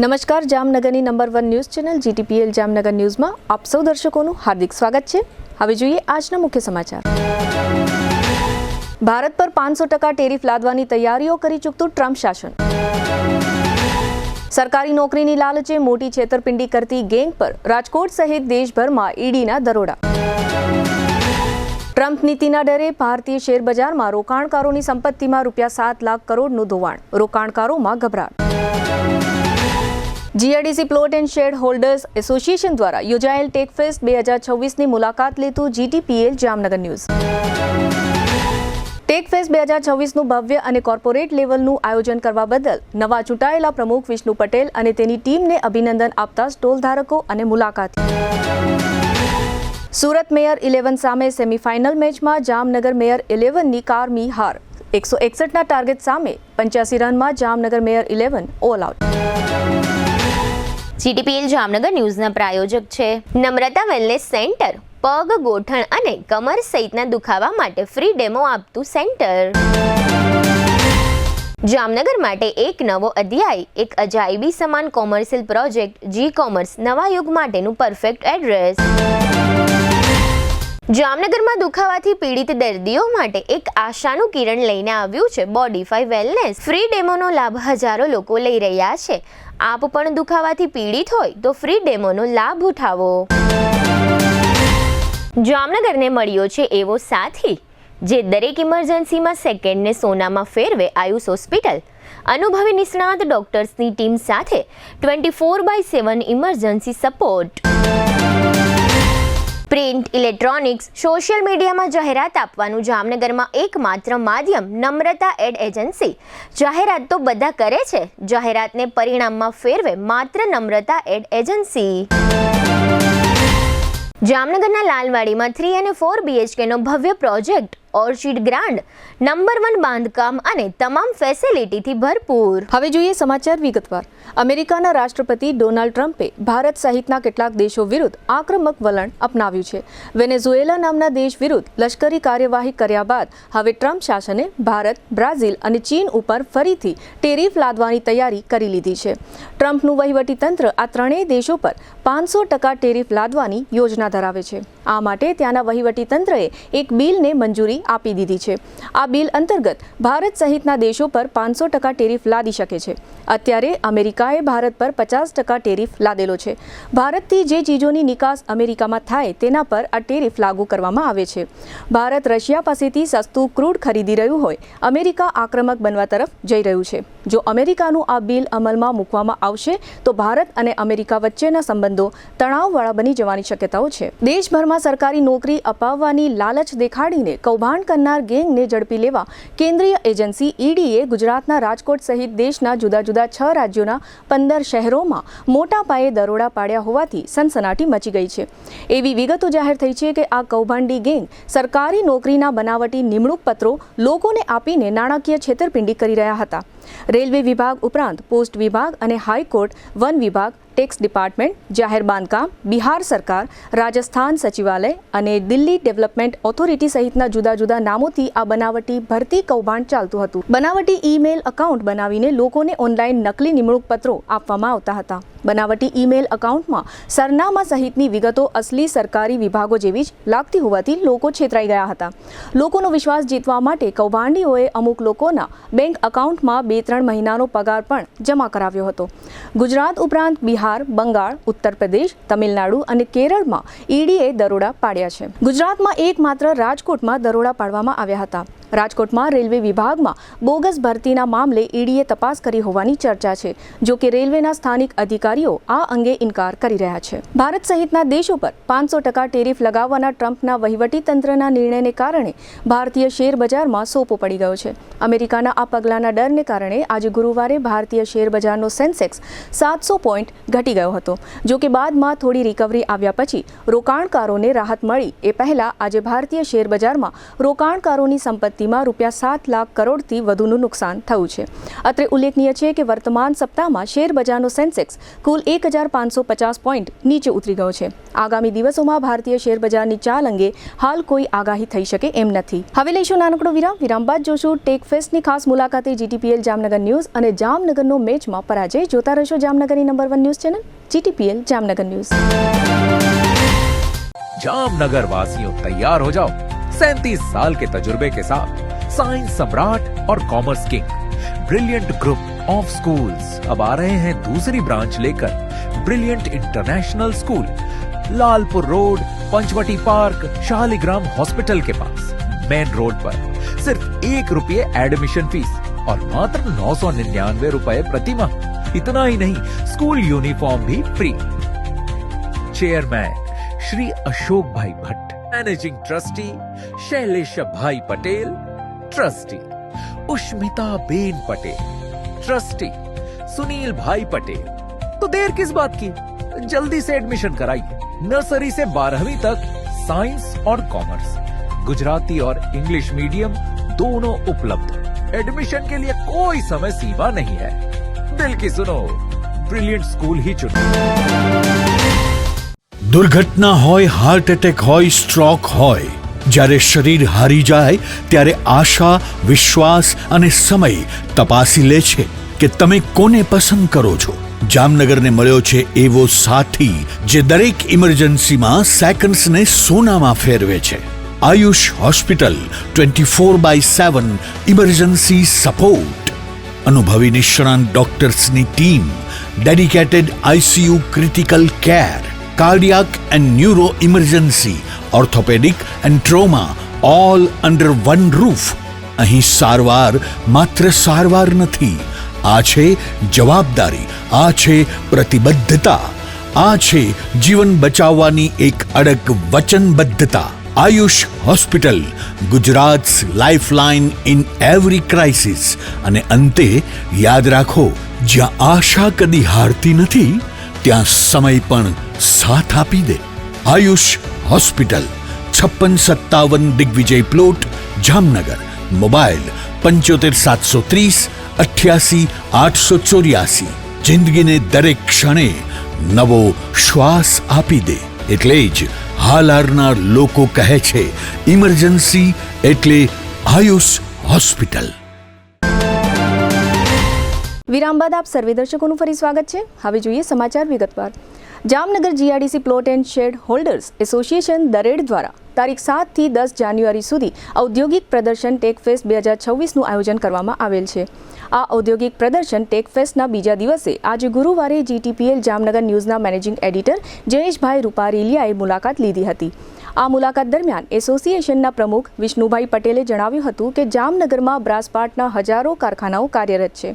નમસ્કાર, જામનગરની number 1 news channel GTPL Jamnagar ન્યૂઝમાં આપ સૌ દર્શકોનું હાર્દિક સ્વાગત છે। હવે જોઈએ આજના મુખ્ય સમાચાર। ભારત પર 500% ટેરિફ લાદવાની તૈયારીઓ કરી ચૂકતું ટ્રમ્પ શાસન। સરકારી નોકરીની લાલચે મોટી છેતરપિંડી કરતી ગેંગ પર રાજકોટ સહિત દેશભરમાં ઈડીના દરોડા। ટ્રમ્પ નીતિના ડરે ભારતીય શેર બજારમાં રોકાણકારોની સંપત્તિમાં ₹7 લાખ કરોડનું ધોવાણ, રોકાણકારોમાં ગભરાટ। GIDC plot and shed holders association દ્વારા યોજાયેલ ટેકફેસ્ટ 2026ની મુલાકાત લેતું GTPL જામનગર ન્યૂઝ। ટેકફેસ્ટ 2026નું ભવ્ય અને કોર્પોરેટ લેવલનું આયોજન કરવા બદલ નવા ચૂંટાયેલા પ્રમુખ વિષ્ણુ પટેલ અને તેની ટીમને અભિનંદન આપતા સ્ટોલ ધારકો અને મુલાકાતી। સુરત મેયર 11 સામે સેમીફાઇનલ મેચમાં જામનગર મેયર 11ની કારમી હાર, 161ના ટાર્ગેટ સામે 85 રનમાં Jamnagar mayor 11 all out. GTPL Jamnagar ન્યૂઝના પ્રાયોજક છે નમ્રતા વેલનેસ સેન્ટર, પગ, ગોઠણ અને કમર સહિતના દુખાવા માટે ફ્રી ડેમો આપતું સેન્ટર। જામનગર માટે એક નવો અધ્યાય, એક અજાયબી સમાન કોમર્શિયલ પ્રોજેક્ટ G-કોમર્સ નવા યુગ માટેનું પરફેક્ટ એડ્રેસ। જામનગરમાં દુખાવાથી પીડિત દર્દીઓ માટે એક આશાનું કિરણ લઈને આવ્યું છે બોડીફાઈ વેલનેસ। ફ્રી ડેમોનો લાભ હજારો લોકો લઈ રહ્યા છે। આપ પણ દુખાવાથી પીડિત હોય તો ફ્રી ડેમોનો લાભ ઉઠાવો। જામનગરને મળ્યો છે એવો સાથી જે દરેક ઇમરજન્સીમાં સેકન્ડને સોનામાં ફેરવે। આયુષ હોસ્પિટલ અનુભવી નિષ્ણાત ડોક્ટર્સની ટીમ સાથે 24/7 emergency support. Print, electronics, social મીડિયામાં જાહેરાત આપવાનું જામનગરમાં એકમાત્ર માધ્યમ નમ્રતા એડ એજન્સી। જાહેરાત તો બધા કરે છે, જાહેરાતને પરિણામમાં ફેરવે માત્ર નમ્રતા એડ એજન્સી। જામનગરના લાલવાડીમાં 3 અને 4 BHKનો ભવ્ય પ્રોજેક્ટ ઓર્ચિડ ગ્રાન્ડ, નંબર 1 બાંધકામ અને તમામ ફેસિલિટીથી ભરપૂર। હવે જોઈએ સમાચાર વિગતવાર। અમેરિકાના રાષ્ટ્રપતિ ડોનાલ્ડ ટ્રમ્પે ભારત સહિતના કેટલાક દેશો વિરુદ્ધ આક્રમક વલણ અપનાવ્યું છે। વેનેઝુએલા નામના દેશ વિરુદ્ધ લશ્કરી કાર્યવાહી કર્યા બાદ હવે ટ્રમ્પ શાસને ભારત, બ્રાઝિલ અને ચીન ઉપર ફરીથી ટેરિફ લાદવાની તૈયારી કરી લીધી છે। ટ્રમ્પનું વહીવટીતંત્ર આ ત્રણેય દેશો પર 500% ટેરિફ લાદવાની યોજના ધરાવે છે। આ માટે ત્યાંના વહીવટીતંત્રએ એક બિલને મંજૂરી આપી દીધી છે। આ બિલ અંતર્ગત ભારત સહિતના દેશો પર 500% ટેરિફ લાદી શકે છે। અત્યારે અમેરિકાએ ભારત પર 50% ટેરિફ લાદેલો છે। ભારતથી જે ચીજોની નિકાસ અમેરિકામાં થાય તેના પર આ ટેરિફ લાગુ કરવામાં આવે છે। ભારત રશિયા પાસેથી સસ્તું ક્રૂડ ખરીદી રહ્યું હોય, અમેરિકા આક્રમક બનવા તરફ જઈ રહ્યું છે। જો અમેરિકાનું આ બિલ અમલમાં મૂકવામાં આવશે તો ભારત અને અમેરિકા વચ્ચેના સંબંધો તણાવવાળા બની જવાની શક્યતાઓ છે। દેશભરમાં સરકારી નોકરી અપાવવાની લાલચ દેખાડીને કૌભાંડ કરનાર ગેંગને ઝડપી લેવા કેન્દ્રીય એજન્સી ઈડીએ ગુજરાતના રાજકોટ સહિત દેશના જુદા જુદા 6 રાજ્યોના 15 શહેરોમાં મોટા પાયે દરોડા પાડ્યા હોવાથી સનસનાટી મચી ગઈ છે। એવી વિગતો જાહેર થઈ છે કે આ કૌભાંડી ગેંગ સરકારી નોકરીના બનાવટી નિમણૂક પત્રો લોકોને આપીને નાણાકીય છેતરપિંડી કરી રહ્યા હતા। રેલવે વિભાગ ઉપરાંત પોસ્ટ વિભાગ અને હાઈકોર્ટ, વન વિભાગ, ટેક્સ ડિપાર્ટમેન્ટ, જાહેર બાંધકામ, બિહાર સરકાર, રાજસ્થાન સચિવાલય અને દિલ્હી ડેવલપમેન્ટ ઓથોરિટી સહિતના જુદા જુદા નામોથી આ બનાવટી ભરતી કૌભાંડ ચાલતું હતું। બનાવટી ઈમેલ એકાઉન્ટ બનાવીને લોકોને ઓનલાઈન નકલી નિમણૂક પત્રો આપવામાં આવતા હતા। બનાવટી ઈમેલ એકાઉન્ટમાં સરનામા સહિતની વિગતો અસલી સરકારી વિભાગો જેવી જ લાગતી હોવાથી લોકો છેતરાઈ ગયા હતા। લોકોનો વિશ્વાસ જીતવા માટે કૌભાંડીઓએ અમુક લોકોના બેંક એકાઉન્ટમાં 2-3 મહિનાનો પગાર પણ જમા કરાવ્યો હતો। ગુજરાત ઉપરાંત બિહાર, બંગાળ, ઉત્તર પ્રદેશ, તમિલનાડુ અને કેરળમાં ઈડીએ દરોડા પાડ્યા છે। ગુજરાતમાં એકમાત્ર રાજકોટમાં દરોડા પાડવામાં આવ્યા હતા। રાજકોટમાં રેલવે વિભાગમાં બોગસ ભરતીના મામલે ઈડીએ તપાસ કરી હોવાની ચર્ચા છે। જો કે રેલવેના સ્થાનિક અધિકારીઓ આ અંગે ઇનકાર કરી રહ્યા છે। ભારત સહિતના દેશો પર 500% ટેરિફ લગાવવાના ટ્રમ્પના વહીવટીતંત્રના નિર્ણયને કારણે ભારતીય શેર બજારમાં સોપો પડી ગયો છે। અમેરિકાના આ પગલાંના ડરને કારણે આજે ગુરુવારે ભારતીય શેર બજારનો સેન્સેક્સ 700 પોઈન્ટ ઘટી ગયો હતો। જો કે બાદમાં થોડી રિકવરી આવ્યા પછી રોકાણકારોને રાહત મળી એ પહેલા આજે ભારતીય શેર બજારમાં રોકાણકારોની સંપત્તિ સંપત્તિમાં ₹7 લાખ કરોડથી વધુનું નુકસાન થયું છે. અત્રે ઉલ્લેખનીય છે કે વર્તમાન સપ્તાહમાં શેરબજારનો સેન્સેક્સ કુલ 1550 પોઈન્ટ નીચે ઉતરી ગયો છે. આગામી દિવસોમાં ભારતીય શેરબજારની ચાલ અંગે હાલ કોઈ આગાહી થઈ શકે એમ નથી. હવે લઈશું નાનકડો વિરામ બાદ જોશું ટેક ફેસ્ટની ખાસ મુલાકાતે GTPL જામનગર ન્યૂઝ અને જામનગરનો મેચમાં પરાજય. જોતા રહેશો જામનગરની number 1 news channel GTPL Jamnagar news. Jamnagar वासियों तैयार हो जाओ 37 साल के तजुर्बे के साथ साइंस सम्राट और commerce king brilliant group of schools अब आ रहे हैं दूसरी ब्रांच लेकर brilliant international school Lalpur road Panchavati park Shaligram hospital के पास मेन रोड पर सिर्फ ₹1 एडमिशन फीस और मात्र 999 रुपए प्रति माह. इतना ही नहीं, स्कूल यूनिफॉर्म भी free. Chairman Shri Ashok bhai Bhatt, managing trustee Shailesh bhai Patel, trustee Ushmita ben Patel, trustee Sunil bhai Patel. तो देर किस बात की, जल्दी से एडमिशन कराइए. नर्सरी से 12वीं तक साइंस और कॉमर्स, गुजराती और इंग्लिश मीडियम दोनों उपलब्ध. एडमिशन के लिए कोई समय सीमा नहीं है. दिल की सुनो, ब्रिलियंट स्कूल ही चुनो. दुर्घटना होय, हार्ट एटेक होय, स्ट्रोक होय, જ્યારે શરીર હારી જાય ત્યારે આશા, વિશ્વાસ અને સમય તપાસી લે છે કે તમે કોને પસંદ કરો છો. જામનગરને મળ્યો છે એવો સાથી જે દરેક ઇમરજન્સીમાં સેકન્ડ્સને સોનામાં ફેરવે છે. આયુષ હોસ્પિટલ 24/7 ઇમરજન્સી સપોર્ટ, અનુભવી નિષ્ણાંત ડોક્ટર્સની team, dedicated ICU critical care, cardiac and neuro emergency, orthopaedic and trauma, all under one roof. અહીં સારવાર માત્ર સારવાર નથી, આ છે જવાબદારી, આ છે પ્રતિબદ્ધતા, આ છે જીવન બચાવવાની એક અડગ વચનબદ્ધતા. Ayush hospital, Gujarat's lifeline in every crisis. અને અંતે યાદ રાખો, જ્યાં આશા કદી હારતી નથી ત્યાં સમય પણ સાથ આપી દે. Ayush hospital, 5657 Digvijay plot, Jamnagar. Mobile 75 730 88 884. જિંદગીને દરેક ક્ષણે નવો શ્વાસ આપી દે. એટલે જ હાલારના લોકો કહે છે ઇમરજન્સી એટલે આયુષ હોસ્પિટલ. વિરામ બાદ આપ સર્વે દર્શકોનું ફરી સ્વાગત છે. હવે જોઈએ સમાચાર વિગતવાર. Jamnagar GRDC plot and shed holders association Dared દ્વારા તારીખ 7 થી 10 જાન્યુઆરી સુધી ઔદ્યોગિક પ્રદર્શન ટેક ફેસ્ટ 2026નું આયોજન કરવામાં આવેલ છે. આ ઔદ્યોગિક પ્રદર્શન ટેક ફેસ્ટના બીજા દિવસે આજે ગુરુવારે GTPL જામનગર ન્યૂઝના મેનેજિંગ એડિટર જયેશભાઈ રૂપારેલિયાએ મુલાકાત લીધી હતી. આ મુલાકાત દરમિયાન એસોસિએશનના પ્રમુખ વિષ્ણુભાઈ પટેલે જણાવ્યું હતું કે જામનગરમાં બ્રાસપાર્ટના હજારો કારખાનાઓ કાર્યરત છે.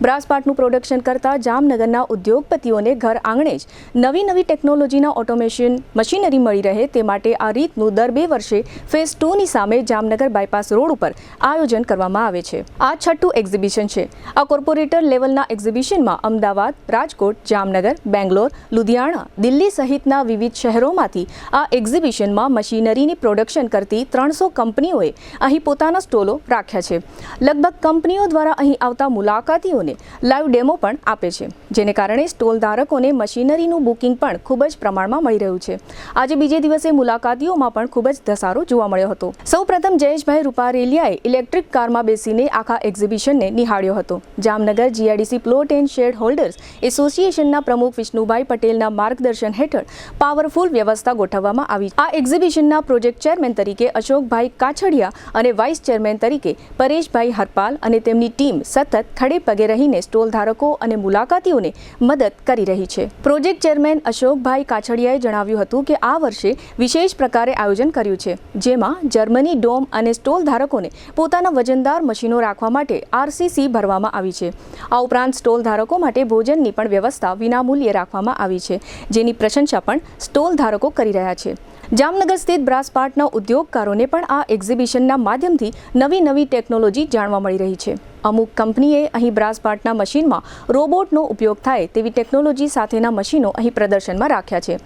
બ્રાસપાર્ટનું પ્રોડક્શન કરતા જામનગરના ઉદ્યોગપતિઓને ઘર આંગણે જ નવી ટેકનોલોજીના ઓટોમેશન મશીનરી મળી રહે તે માટે આ રીતનું દર 2 વર્ષે ફેઝ 2ની સામે જામનગર બાયપાસ રોડ ઉપર આયોજન કરવામાં આવે છે. આ 6ઠું એક્ઝિબિશન છે. આ કોર્પોરેટર લેવલના એક્ઝિબિશનમાં અમદાવાદ, રાજકોટ, જામનગર, બેંગ્લોર, લુધિયાણા, દિલ્હી સહિતના વિવિધ શહેરોમાંથી આ એક્ઝિબિશનમાં મશીનરીની પ્રોડક્શન કરતી 300 કંપનીઓએ અહીં પોતાના સ્ટોલો રાખ્યા છે. લગભગ કંપનીઓ દ્વારા અહીં આવતા મુલાકાતીઓને લાઈવ ડેમો પણ આપે છે, જેને કારણે સ્ટોલ ધારકોને મશીનરીનું બુકિંગ પણ ખૂબ જ પ્રમાણમાં મળી રહ્યું છે. આજે બીજે દિવસે મુલાકાતીઓમાં પણ ખૂબ જ ધસારો જોવા મળ્યો હતો. સૌપ્રથમ જયેશભાઈ રૂપારેલિયાએ ઇલેક્ટ્રિક કારમાં બેસીને આખા એક્ઝિબિશનને નિહાળ્યો હતો. Jamnagar GRDC plot and shed holders એસોસિએશનના પ્રમુખ વિષ્ણુભાઈ પટેલના માર્ગદર્શન હેઠળ પાવરફુલ વ્યવસ્થા ગોઠવવામાં આવી. આ એક્ઝિબિશનના પ્રોજેક્ટ ચેરમેન તરીકે અશોકભાઈ કાછડિયા અને વાઇસ ચેરમેન તરીકે પરેશભાઈ હરપાલ અને તેમની ટીમ સતત ખડે પગે રહીને સ્ટોલ ધારકો અને મુલાકાતીઓને મદદ કરી રહી છે. પ્રોજેક્ટ ચેરમેન અશોકભાઈ કાછડિયાએ જણાવ્યું હતું કે આ વર્ષે વિશેષ પ્રકારે આયોજન કર્યું છે, જેમાં જર્મની ડોમ અને સ્ટોલ ધારકોને પોતાના વજનદાર મશીનો રાખવા માટે RCC ભરવામાં આવી છે. આ ઉપરાંત સ્ટોલ ધારકો માટે ભોજનની પણ વ્યવસ્થા વિનામૂલ્યે રાખવામાં આવી છે, જેની પ્રશંસા પણ સ્ટોલ ધારકો કરી રહ્યા છે. જામનગર સ્થિત બ્રાસપાર્ટના ઉદ્યોગકારોને પણ આ એક્ઝિબિશનના માધ્યમથી નવી ટેકનોલોજી જાણવા મળી રહી છે. અમુક કંપનીએ અહીં બ્રાસ પાર્ટના મશીનમાં રોબોટનો ઉપયોગ થાય તેવી ટેકનોલોજી સાથેના મશીનો અહીં પ્રદર્શનમાં રાખ્યા છે.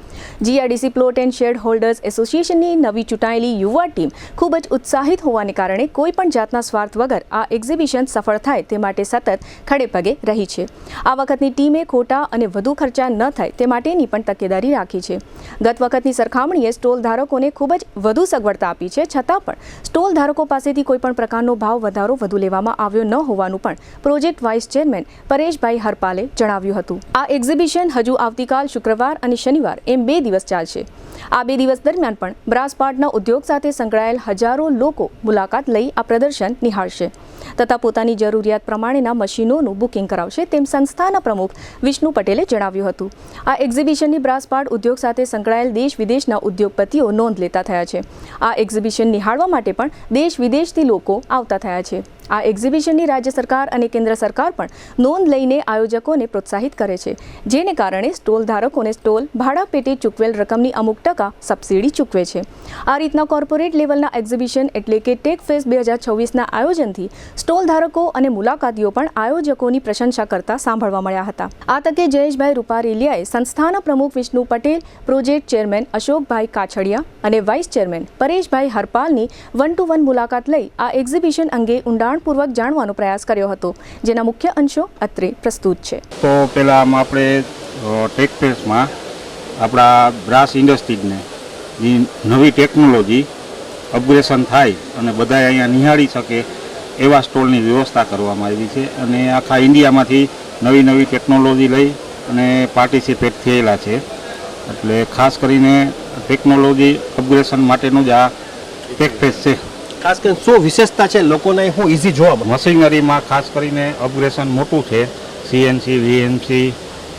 GIDC plot and shed holders એસોસિએશનની નવી ચૂંટાયેલી યુવા ટીમ ખૂબ જ ઉત્સાહિત હોવાને કારણે કોઈ પણ જાતના સ્વાર્થ વગર આ એક્ઝિબિશન સફળ થાય તે માટે સતત ખડેપગે રહી છે. આ વખતની ટીમે ખોટા અને વધુ ખર્ચા ન થાય તે માટેની પણ તકેદારી રાખી છે. ગત વખતની સરખામણીએ સ્ટોલ ધારકોને ખૂબ જ વધુ સગવડતા આપી છે, છતાં પણ સ્ટોલ ધારકો પાસેથી કોઈપણ પ્રકારનો ભાવ વધારો વધુ લેવામાં આવ્યો ન હોવાનું પણ પ્રોજેક્ટ વાઇસ ચેરમેન પરેશભાઈ હરપાલે જણાવ્યું હતું. આ એક્ઝિબિશન હજુ આવતીકાલ શુક્રવાર અને શનિવાર એમ 2 દિવસ ચાલશે. આ 2 દિવસ દરમિયાન પણ બ્રાસ પાર્ટના ઉદ્યોગ સાથે સંકળાયેલ હજારો લોકો મુલાકાત લઈ આ પ્રદર્શન નિહાળશે તથા પોતાની જરૂરિયાત પ્રમાણેના મશીનોનું બુકિંગ કરાવશે તેમ સંસ્થાના પ્રમુખ વિષ્ણુ પટેલે જણાવ્યું હતું. આ એક્ઝિબિશનની બ્રાસ પાર્ટ ઉદ્યોગ સાથે સંકળાયેલ દેશ વિદેશના ઉદ્યોગપતિઓ નોંધ લેતા થયા છે. આ એક્ઝિબિશન નિહાળવા માટે પણ દેશ વિદેશથી લોકો આવતા થયા છે. આ એક્ઝિબિશનની રાજ્ય સરકાર અને કેન્દ્ર સરકાર પણ નોંધ લઈને આયોજકોને પ્રોત્સાહિત કરે છે, જેને કારણે સ્ટોલ ધારકોને સ્ટોલ ભાડા પેટે ચૂકવેલ રકમની અમુક ટકા સબસિડી ચૂકવે છે. આ રીતના કોર્પોરેટ લેવલના એક્ઝિબિશન એટલે કે ટેક ફેસ્ટ 2024ના આયોજનથી સ્ટોલ ધારકો અને મુલાકાતીઓ પણ આયોજકોની પ્રશંસા કરતા સાંભળવા મળ્યા હતા. આ તકે જયેશભાઈ રૂપારેલિયાએ સંસ્થાના પ્રમુખ વિષ્ણુ પટેલ, પ્રોજેક્ટ ચેરમેન અશોકભાઈ કાછડિયા અને વાઇસ ચેરમેન પરેશભાઈ હરપાલની 1-to-1 મુલાકાત લઈ આ એક્ઝિબિશન અંગે ઊંડાણપૂર્વક જાણવાનો પ્રયાસ કર્યો હતો, જેના મુખ્ય અંશો અત્રે પ્રસ્તુત છે. તો પહેલાં આપણે ટેક ફેસ્ટમાં આપણા બ્રાસ ઇન્ડસ્ટ્રીઝને જે નવી ટેકનોલોજી અપગ્રેશન થાય અને બધા અહીંયા નિહાળી શકે એવા સ્ટોલની વ્યવસ્થા કરવામાં આવી છે અને આખા ઇન્ડિયામાંથી નવી ટેકનોલોજી લઈ અને પાર્ટિસિપેટ થયેલા છે. એટલે ખાસ કરીને ટેકનોલોજી અપગ્રેશન માટેનું જ આ ટેક ફેસ્ટ છે. ખાસ કરીને શું વિશેષતા છે લોકોને શું ઇઝી જોવા મળે? મશીનરીમાં ખાસ કરીને અપગ્રેશન મોટું છે. સીએનસી, વીએનસી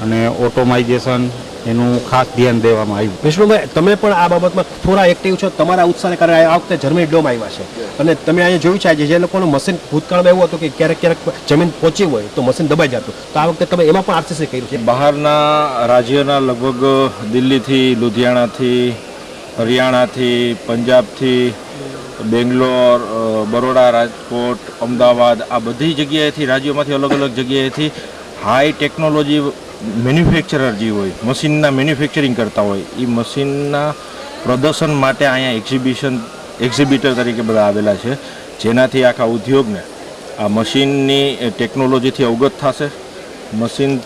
અને ઓટોમાઇઝેશન એનું ખાસ ધ્યાન દેવામાં આવ્યું. વિષ્ણુભાઈ, તમે પણ આ બાબતમાં થોડા એક્ટિવ છો. તમારા ઉત્સાહને કારણે આ વખતે જર્મની ડોમ આવ્યા છે અને તમે અહીંયા જોયું છે જે લોકોનું મશીન ભૂતકાળમાં એવું હતું કે ક્યારેક જમીન પહોંચી હોય તો મશીન દબાઈ જતું, તો આ વખતે તમે એમાં પણ આરસીસી કર્યું છે. બહારના રાજ્યના લગભગ દિલ્હીથી, લુધિયાણાથી, હરિયાણાથી, પંજાબથી, બેંગ્લોર, બરોડા, રાજકોટ, અમદાવાદ આ બધી જગ્યાએથી, રાજ્યોમાંથી અલગ અલગ જગ્યાએથી હાઈ ટેકનોલોજી મેન્યુફેક્ચરર જે હોય, મશીનના મેન્યુફેક્ચરિંગ કરતા હોય, એ મશીનના પ્રદર્શન માટે અહીંયા એક્ઝિબિટર તરીકે બધા આવેલા છે, જેનાથી આખા ઉદ્યોગને આ મશીનની ટેકનોલોજીથી અવગત થશે. મશીન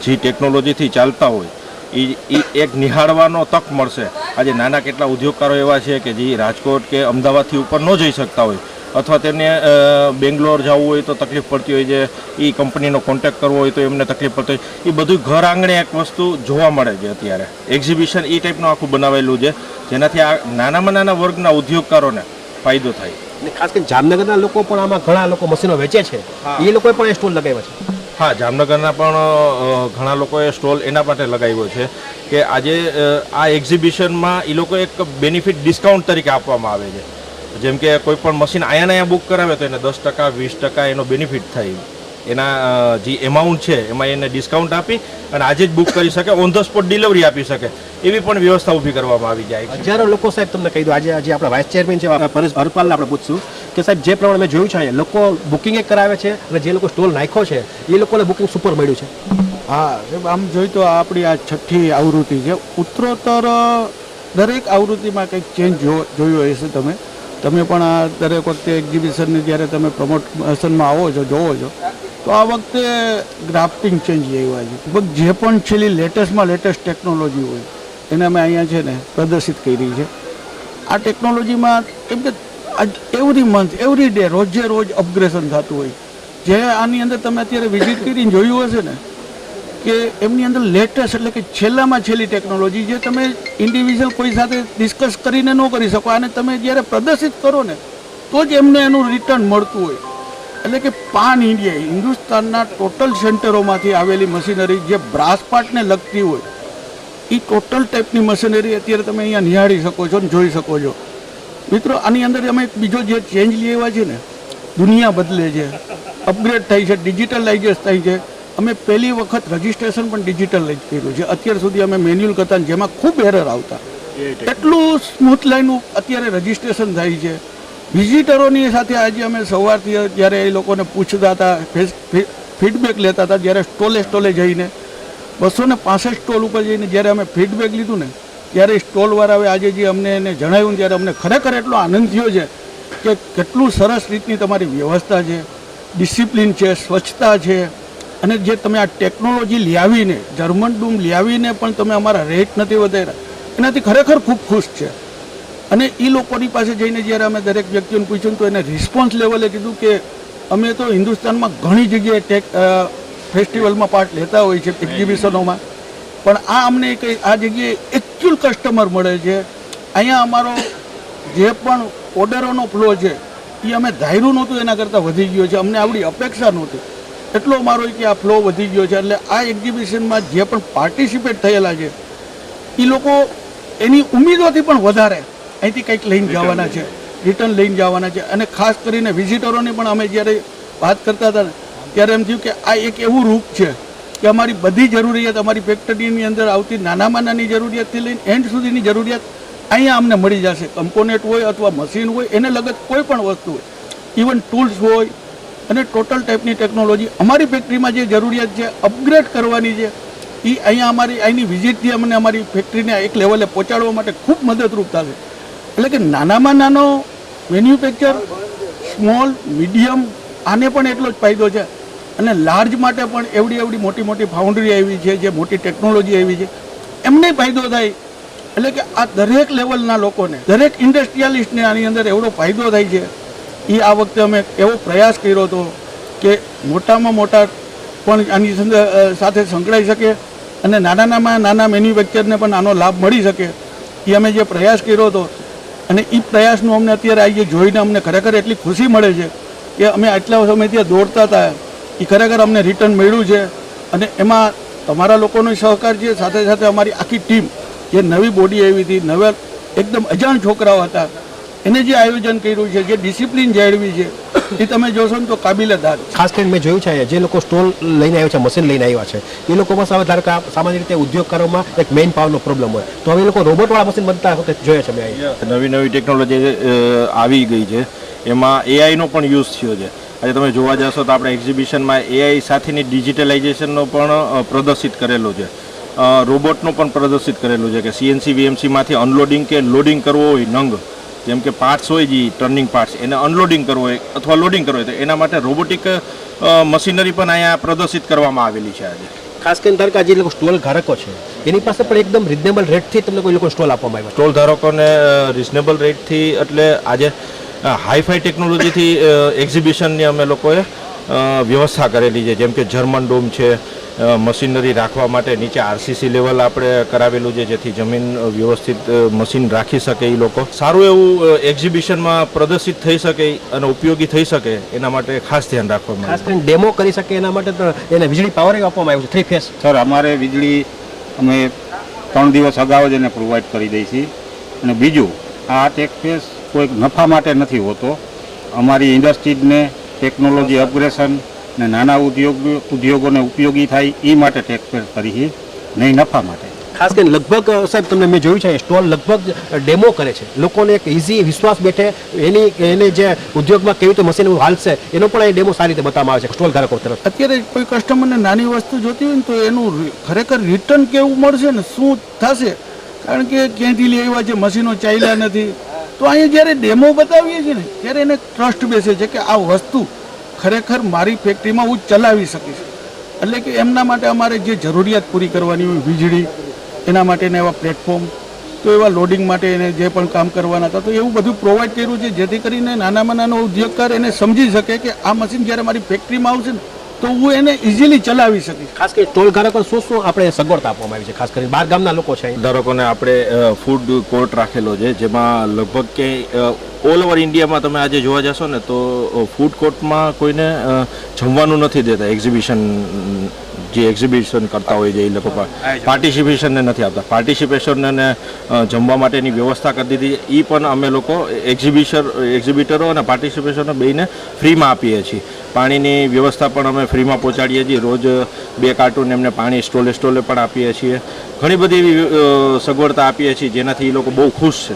જે ટેકનોલોજીથી ચાલતા હોય એ એક નિહાળવાનો તક મળશે. આજે નાના કેટલા ઉદ્યોગકારો એવા છે કે જે રાજકોટ કે અમદાવાદથી ઉપર ન જઈ શકતા હોય અથવા તેમને બેંગ્લોર જવું હોય તો તકલીફ પડતી હોય છે, એ કંપનીનો કોન્ટેક્ટ કરવો હોય તો એમને તકલીફ પડતી હોય. એ બધું ઘર આંગણે એક વસ્તુ જોવા મળે છે. અત્યારે એક્ઝિબિશન એ ટાઈપનું આખું બનાવેલું છે જેનાથી આ નાનામાં નાના વર્ગના ઉદ્યોગકારોને ફાયદો થાય. ખાસ કરીને જામનગરના લોકો પણ આમાં ઘણા લોકો મશીનો વેચે છે, એ લોકોએ પણ સ્ટોલ લગાવ્યા છે. હા, જામનગરના પણ ઘણા લોકોએ સ્ટોલ એના માટે લગાવ્યો છે કે આજે આ એક્ઝિબિશનમાં એ લોકો એક બેનિફિટ ડિસ્કાઉન્ટ તરીકે આપવામાં આવે છે. જેમ કે કોઈ પણ મશીન અહીંયા બુક કરાવે તો એને 10%, 20% એનો બેનિફિટ થાય. એના જે એમાઉન્ટ છે એમાં એને ડિસ્કાઉન્ટ આપી અને આજે જ બુક કરી શકે, ઓન ધ સ્પોટ ડિલિવરી આપી શકે એવી પણ વ્યવસ્થા ઊભી કરવામાં આવી જાય. હજારો લોકો સાહેબ તમને કહી દો, આજે આપણા વાઇસ ચેરમેન છે પરેશ હરપાલને આપણે પૂછશું કે સાહેબ જે પ્રમાણે મેં જોયું છે અહીંયા લોકો બુકિંગ કરાવે છે અને જે લોકો સ્ટોલ નાખ્યો છે એ લોકોને બુકિંગ સુપર મળ્યું છે. હા, આમ જોઈએ તો આપણી આ 6ઠ્ઠી આવૃત્તિ છે. ઉત્તરોત્તર દરેક આવૃત્તિમાં કંઈક ચેન્જ જોયું હશે. તમે પણ આ દરેક વખતે એક્ઝિબિશનની જ્યારે તમે પ્રમોશનમાં આવો છો, જોવો છો, તો આ વખતે ગ્રાફ્ટિંગ ચેન્જ આવ્યા છે. લગભગ જે પણ છેલ્લી લેટેસ્ટમાં લેટેસ્ટ ટેકનોલોજી હોય એને અમે અહીંયા છે ને પ્રદર્શિત કરી છે. આ ટેકનોલોજીમાં કેમ કે એવરી મંથ, એવરી ડે, રોજે રોજ અપગ્રેશન થતું હોય. જે આની અંદર તમે અત્યારે વિઝિટ કરીને જોયું હશે ને કે એમની અંદર લેટેસ્ટ એટલે કે છેલ્લામાં છેલ્લી ટેકનોલોજી જે તમે ઇન્ડિવિજ્યુઅલ કોઈ સાથે ડિસ્કસ કરીને ન કરી શકો અને તમે જ્યારે પ્રદર્શિત કરો ને તો જ એમને એનું રિટર્ન મળતું હોય. એટલે કે પાન ઇન્ડિયા, હિન્દુસ્તાનના ટોટલ સેન્ટરોમાંથી આવેલી મશીનરી જે બ્રાસ પાર્ટને લગતી હોય એ ટોટલ ટાઈપની મશીનરી અત્યારે તમે અહીંયા નિહાળી શકો છો ને જોઈ શકો છો. મિત્રો, આની અંદર અમે બીજો જે ચેન્જ લઈ આવ્યા છે ને, દુનિયા બદલે છે, અપગ્રેડ થાય છે, ડિજિટલાઇઝ થાય છે. અમે પહેલી વખત રજિસ્ટ્રેશન પણ ડિજિટલાઇઝ કર્યું છે. અત્યાર સુધી અમે મેન્યુઅલ કરતા જેમાં ખૂબ એરર આવતા, એટલું સ્મૂથ લાઈન અત્યારે રજિસ્ટ્રેશન થાય છે. વિઝિટરોની સાથે આજે અમે સવારથી જ્યારે એ લોકોને પૂછતા હતા, ફીડબેક લેતા હતા, જ્યારે સ્ટોલે જઈને 265 સ્ટોલ ઉપર જઈને જ્યારે અમે ફીડબેક લીધું ને, ત્યારે સ્ટોલવાળાએ આજે જે અમને એને જણાવ્યું ત્યારે અમને ખરેખર એટલો આનંદ થયો છે કે કેટલું સરસ રીતની તમારી વ્યવસ્થા છે, ડિસિપ્લિન છે, સ્વચ્છતા છે, અને જે તમે આ ટેકનોલોજી લાવીને, જર્મન ડૂમ લાવીને પણ તમે અમારા રેટ નથી વધાર્યા, એનાથી ખરેખર ખૂબ ખુશ છે. અને એ લોકોની પાસે જઈને જ્યારે અમે દરેક વ્યક્તિઓને પૂછ્યું તો એને રિસ્પોન્સ લેવલે કીધું કે અમે તો હિન્દુસ્તાનમાં ઘણી જગ્યાએ ફેસ્ટિવલમાં પાર્ટ લેતા હોય છે, એક્ઝિબિશનોમાં, પણ આ અમને કંઈ આ જગ્યાએ એકચ્યુઅલ કસ્ટમર મળે છે. અહીંયા અમારો જે પણ ઓર્ડરોનો ફ્લો છે એ અમે ધાર્યું નહોતું એના કરતાં વધી ગયો છે, અમને આવડી અપેક્ષા નહોતી, એટલો અમારો કે આ ફ્લો વધી ગયો છે. એટલે આ એક્ઝિબિશનમાં જે પણ પાર્ટિસિપેટ થયેલા છે એ લોકો એની ઉમેદોથી પણ વધારે અહીંથી કંઈક લઈને જવાના છે, રિટર્ન લઈને જવાના છે. અને ખાસ કરીને વિઝિટરોની પણ અમે જ્યારે વાત કરતા હતા ત્યારે એમ થયું કે આ એક એવું રૂપ છે કે અમારી બધી જરૂરિયાત, અમારી ફેક્ટરીની અંદર આવતી નાનામાં નાની જરૂરિયાતથી લઈને એન્ડ સુધીની જરૂરિયાત અહીંયા અમને મળી જશે. કમ્પોનેન્ટ હોય અથવા મશીન હોય, એને લગત કોઈ પણ વસ્તુ હોય, ઇવન ટૂલ્સ હોય, અને ટોટલ ટાઈપની ટેકનોલોજી અમારી ફેક્ટરીમાં જે જરૂરિયાત છે અપગ્રેડ કરવાની છે એ અહીંયા અમારી અહીંની વિઝિટથી અમને અમારી ફેક્ટરીને એક લેવલે પહોંચાડવા માટે ખૂબ મદદરૂપ થશે. એટલે કે નાનામાં નાનો મેન્યુફેક્ચર, સ્મોલ, મીડિયમ, આને પણ એટલો જ ફાયદો છે. અને લાર્જ માટે પણ એવડી મોટી મોટી ફાઉન્ડરી આવી છે, જે મોટી ટેકનોલોજી આવી છે, એમને ફાયદો થાય. એટલે કે આ દરેક લેવલના લોકોને, દરેક ઇન્ડસ્ટ્રીયાલિસ્ટને આની અંદર એવડો ફાયદો થાય છે. એ આ વખતે અમે એવો પ્રયાસ કર્યો હતો કે મોટામાં મોટા પણ આની સાથે સંકળાઈ શકે અને નાના મેન્યુફેક્ચરને પણ આનો લાભ મળી શકે, એ અમે જે પ્રયાસ કર્યો હતો. અને એ પ્રયાસનું અમને અત્યારે આજે જોઈને અમને ખરેખર એટલી ખુશી મળે છે કે અમે આટલા સમયથી દોડતા હતા, એ ખરેખર અમને રિટર્ન મળ્યું છે. અને એમાં તમારા લોકોનો સહકાર છે, સાથે સાથે અમારી આખી ટીમ, જે નવી બોડી આવી હતી, નવા એકદમ અજાણ છોકરાઓ હતા, એને જે આયોજન કર્યું છે, જે ડિસિપ્લિન જાળવી છે, એ તમે જોશો ને તો કાબિલે દાદ. ખાસ કરીને મેં જોયું છે જે લોકો સ્ટોલ લઈને આવ્યા છે, મશીન લઈને આવ્યા છે, એ લોકો પાસે હવે ધારો કે સામાન્ય રીતે ઉદ્યોગકારોમાં એક મેઇન પાવરનો પ્રોબ્લેમ હોય, તો હવે એ લોકો રોબોટવાળા મશીન બનતા વખતે જોયા છે મેં અહીં. નવી ટેકનોલોજી આવી ગઈ છે, એમાં એઆઈનો પણ યુઝ થયો છે. આજે તમે જોવા જશો તો આપણે એક્ઝિબિશનમાં એઆઈ સાથેની ડિજિટલાઇઝેશનનો પણ પ્રદર્શિત કરેલો છે, રોબોટનો પણ પ્રદર્શિત કરેલું છે કે સીએનસી વીએમસીમાંથી અનલોડિંગ કે લોડિંગ કરવો હોય, નંગ જેમ કે પાર્ટ્સ હોય, જે ટર્નિંગ પાર્ટ્સ, એને અનલોડિંગ કરવો હોય અથવા લોડિંગ કરવો હોય તો એના માટે રોબોટિક મશીનરી પણ અહીંયા પ્રદર્શિત કરવામાં આવેલી છે. આજે ખાસ કરીને ધારો કે આજે લોકો સ્ટોલ ધારકો છે એની પાસે પણ એકદમ રિઝનેબલ રેટથી તમને કોઈ લોકો સ્ટોલ આપવામાં આવ્યા. સ્ટોલ ધારકોને રિઝનેબલ રેટથી, એટલે આજે હાઈફાઈ ટેકનોલોજીથી એક્ઝિબિશનની અમે લોકોએ વ્યવસ્થા કરેલી છે, જેમ કે જર્મન ડોમ છે, મશીનરી રાખવા માટે નીચે આરસીસી લેવલ આપણે કરાવેલું છે, જેથી જમીન વ્યવસ્થિત મશીન રાખી શકે, એ લોકો સારું એવું એક્ઝિબિશનમાં પ્રદર્શિત થઈ શકે અને ઉપયોગી થઈ શકે એના માટે ખાસ ધ્યાન રાખવામાં ખાસ કરીને ડેમો કરી શકે એના માટે તો એને વીજળી પાવર આપવામાં આવ્યું છે 3 ફેઝ. સર, અમારે વીજળી અમે 3 દિવસ અગાઉ જ એને પ્રોવાઈડ કરી દઈએ છીએ. અને બીજું, આ ટેક ફેસ કોઈ નફા માટે નથી હોતો, અમારી ઇન્ડસ્ટ્રીઝને ટેકનોલોજી અપગ્રેશન ને નાના ઉદ્યોગોને ઉપયોગી થાય એ માટે ટેક ફેર કરી, નહીં નફા માટે. ખાસ કરીને લગભગ સાહેબ તમને મેં જોયું છે સ્ટોલ લગભગ ડેમો કરે છે, લોકોને એક ઇઝી વિશ્વાસ બેઠે એને જે ઉદ્યોગમાં કેવી રીતે મશીન હાલશે એનો પણ એ ડેમો સારી રીતે બતાવવામાં આવે છે સ્ટોલ ધારકો તરફ. અત્યારે કોઈ કસ્ટમરને નાની વસ્તુ જોતી હોય ને તો એનું ખરેખર રિટર્ન કેવું મળશે ને, શું થશે, કારણ કે ક્યાંથી લઈ આવ્યા છે, મશીનો ચાલ્યા નથી, તો અહીંયા જ્યારે ડેમો બતાવીએ છીએ ને ત્યારે એને ટ્રસ્ટ બેસે છે કે આ વસ્તુ ખરેખર મારી ફેક્ટરીમાં હું ચલાવી શકીશ. એટલે કે એમના માટે અમારે જે જરૂરિયાત પૂરી કરવાની હોય, વીજળી, એના માટેના એવા પ્લેટફોર્મ, તો એવા લોડિંગ માટે એને જે પણ કામ કરવાના હતા, તો એવું બધું પ્રોવાઈડ કર્યું છે જેથી કરીને નાનામાં નાનો ઉદ્યોગકાર એને સમજી શકે કે આ મશીન જ્યારે મારી ફેક્ટરીમાં આવશે ને તો હું એને ઇઝીલી ચલાવી શકીશ. ખાસ કરીને ટોલ ધારકો શું આપણે સગવડતા આપવામાં આવી છે, ખાસ કરીને બહાર ગામના લોકો છે ધારકોને આપણે ફૂડ કોર્ટ રાખેલો છે, જેમાં લગભગ ક્યાંય ઓલ ઓવર ઇન્ડિયામાં તમે આજે જોવા જશો ને તો ફૂડ કોર્ટમાં કોઈને જમવાનું નથી દેતા. જે એક્ઝિબિશન કરતા હોય છે એ લોકો પાર્ટિસિપેશનને નથી આપતા. પાર્ટિસિપેશનને જમવા માટેની વ્યવસ્થા કરી દીધી, એ પણ અમે લોકો એક્ઝિબિટરો અને પાર્ટિસિપેશનો બેયને ફ્રીમાં આપીએ છીએ. પાણીની વ્યવસ્થા પણ અમે ફ્રીમાં પહોંચાડીએ છીએ, રોજ 2 કાર્ટૂન એમને પાણી સ્ટોલે પણ આપીએ છીએ. ઘણી બધી એવી સગવડતા આપીએ છીએ જેનાથી એ લોકો બહુ ખુશ છે.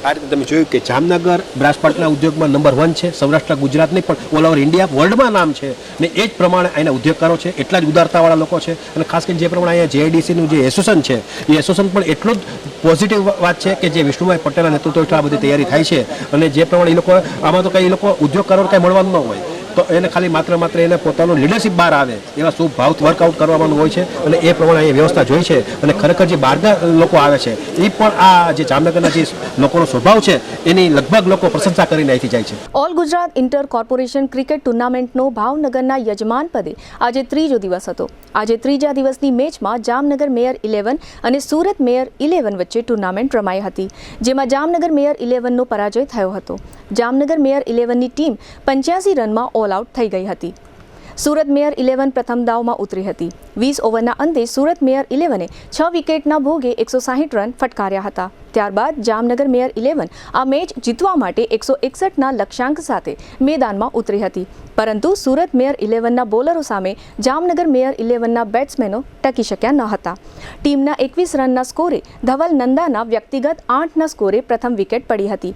આ રીતે તમે જોયું કે જામનગર બ્રાસપાટના ઉદ્યોગમાં નંબર 1 છે, સૌરાષ્ટ્ર ગુજરાત નહીં પણ ઓલ ઓવર ઇન્ડિયા વર્લ્ડમાં નામ છે ને એ જ પ્રમાણે અહીંના ઉદ્યોગકારો છે, એટલા જ ઉદારતાવાળા લોકો છે અને ખાસ કરીને જે પ્રમાણે અહીંયા JIDCનું જે એસોસિએશન છે એ એસોસિએશન પણ એટલું જ પોઝિટિવ વાત છે કે જે વિષ્ણુભાઈ પટેલના નેતૃત્વ હેઠળ આ બધી તૈયારી થાય છે અને જે પ્રમાણે એ લોકો આમાં તો કંઈ એ લોકો ઉદ્યોગકારોને કંઈ મળવાનું ન હોય તો એને ખાલી માત્ર એને પોતાનું લીડરશિપ બહાર આવે એવા શુભ ભાવ વર્કઆઉટ કરવાનું હોય છે અને એ પ્રમાણે અહીંયા વ્યવસ્થા જોઈ છે અને ખરેખર જે બહારના લોકો આવે છે એ પણ આ જે જામનગરના જે લોકોનો સ્વભાવ છે એની લગભગ લોકો પ્રશંસા કરીને અહીંથી જાય છે. All Gujarat inter corporation cricket ટુર્નામેન્ટનો ભાવનગરના યજમાન પદે આજે ત્રીજો દિવસ હતો. આજે ત્રીજા દિવસની મેચમાં જામનગર મેયર 11 અને સુરત મેયર 11 વચ્ચે ટુર્નામેન્ટ રમાઈ હતી, જેમાં જામનગર મેયર 11નો પરાજય થયો હતો. જામનગર મેયર 11ની ટીમ 85 રનમાં ઓલ આઉટ થઈ ગઈ હતી. સુરત મેયર 11 પ્રથમ દાવમાં ઉતરી હતી. 20 ઓવરના અંતે સુરત મેયર 11એ 6 વિકેટના ભોગે 160 રન ફટકાર્યા હતા. ત્યારબાદ જામનગર મેયર 11 આ મેચ જીતવા માટે 161ના લક્ષ્યાંક સાથે મેદાનમાં ઉતરી હતી, પરંતુ સુરત મેયર 11ના બોલરો સામે જામનગર મેયર 11ના બેટ્સમેનો ટકી શક્યા ન હતા. ટીમના 21 રનના સ્કોરે ધવલ નંદાના વ્યક્તિગત 8ના સ્કોરે પ્રથમ વિકેટ પડી હતી.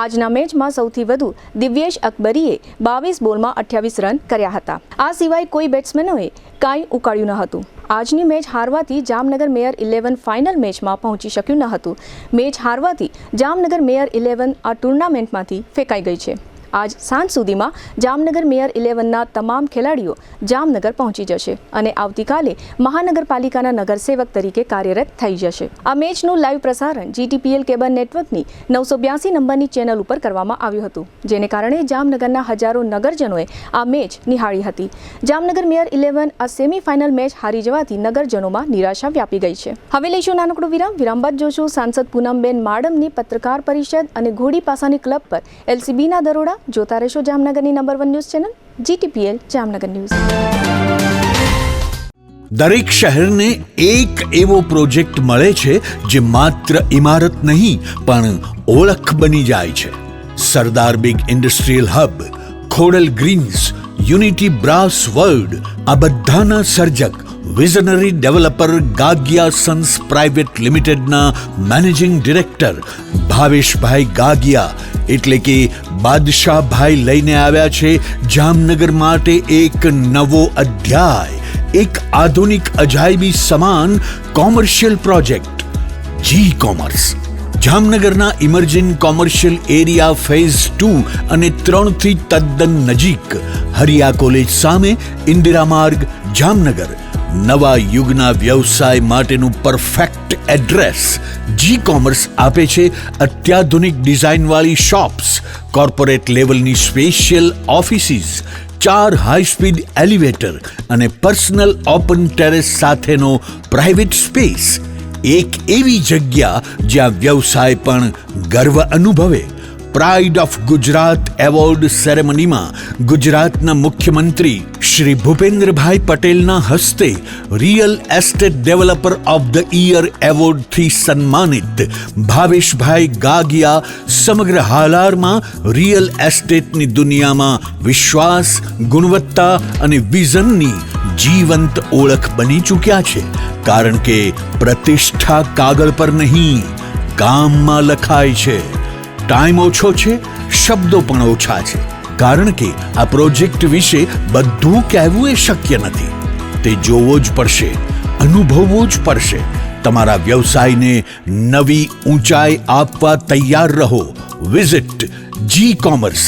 આજના મેચમાં સૌથી વધુ દિવ્યેશ અકબરીએ 22 બોલમાં 28 રન કર્યા હતા. આ સિવાય કોઈ બેટ્સમેનોએ કાંઈ ઉકાળ્યું ન હતું. આજની મેચ હારવાથી જામનગર મેયર 11 ફાઇનલ મેચમાં પહોંચી શક્યું ન હતું. મેચ હારવાથી જામનગર મેયર 11 આ ટુર્નામેન્ટમાંથી ફેંકાઈ ગઈ છે. આજ સાંજ સુધીમાં જામનગર મેયર 11ના તમામ ખેલાડીઓ જામનગર પહોંચી જશે અને આવતીકાલે મહાનગરપાલિકાના નગરસેવક તરીકે કાર્યરત થઈ જશે. આ મેચનું લાઈવ પ્રસારણ GTPL કેબલ નેટવર્કની 982 નંબરની ચેનલ ઉપર કરવામાં આવ્યું હતું, જેને કારણે જામનગરના હજારો નગરજનોએ આ મેચ નિહાળી હતી. જામનગર મેયર 11 આ સેમીફાઇનલ મેચ હારી જવાથી નગરજનોમાં નિરાશા વ્યાપી ગઈ છે. હવે લઈશું નાનકડો વિરામ બાદ જોશું સાંસદ પૂનમબેન માડમની પત્રકાર પરિષદ અને ઘોડી પાસાની ક્લબ પર LCBના દરોડા. જોતા રહેશો જામનગરની number 1 news channel GTPL Jamnagar news. દરેક શહેરને એક એવો પ્રોજેક્ટ મળે છે જે માત્ર ઇમારત નહીં પણ ઓળખ બની જાય છે. Sardar big industrial hub, Khodal greens, unity brass world, આ બધાના સર્જક visionary developer Gagiya sons private લિમિટેડના મેનેજિંગ ડિરેક્ટર ભાવેશભાઈ ગાગિયા એટલે કે બાદશાહભાઈ લઈને આવ્યા છે જામનગર માટે એક નવો અધ્યાય, એક આધુનિક અજાયબી સમાન કોમર્શિયલ પ્રોજેક્ટ G-Commerce. જામનગરના ઇમર્જિંગ કોમર્શિયલ એરિયા ફેઝ 2 અને 3 થી તદ્દન નજીક હરિયા કોલેજ સામે ઇન્દિરા માર્ગ જામનગર નવા યુગના વ્યવસાય માટેનું પરફેક્ટ એડ્રેસ. G-Commerce આપે છે અત્યાધુનિક ડિઝાઇનવાળી શોપ્સ, કોર્પોરેટ લેવલની special offices, 4 high speed elevator અને પર્સનલ ઓપન ટેરેસ સાથેનો પ્રાઇવેટ સ્પેસ. એક એવી જગ્યા જ્યાં વ્યવસાય પણ ગર્વ અનુભવે. પ્રાઇડ ઓફ ગુજરાત એવોર્ડ સેરેમનીમાં ગુજરાતના મુખ્યમંત્રી શ્રી ભૂપેન્દ્રભાઈ પટેલના હસ્તે real estate developer of the year એવોર્ડથી સન્માનિત ભાવેશભાઈ ગાગિયા સમગ્ર હાલારમાં રિયલ એસ્ટેટની દુનિયામાં વિશ્વાસ, ગુણવત્તા અને વિઝનની જીવંત ઓળખ બની ચૂક્યા છે. કારણ કે પ્રતિષ્ઠા કાગળ પર નહીં, કામમાં લખાય છે. ટાઈમ ઓછો છે, શબ્દો પણ ઓછા છે, કારણ કે આ પ્રોજેક્ટ વિશે બધું કહેવું એ શક્ય નથી. તે જોવો જ પડશે, અનુભવવો જ પડશે. તમારા વ્યવસાયને નવી ઊંચાઈ આપવા તૈયાર રહો. વિઝિટ G-Commerce,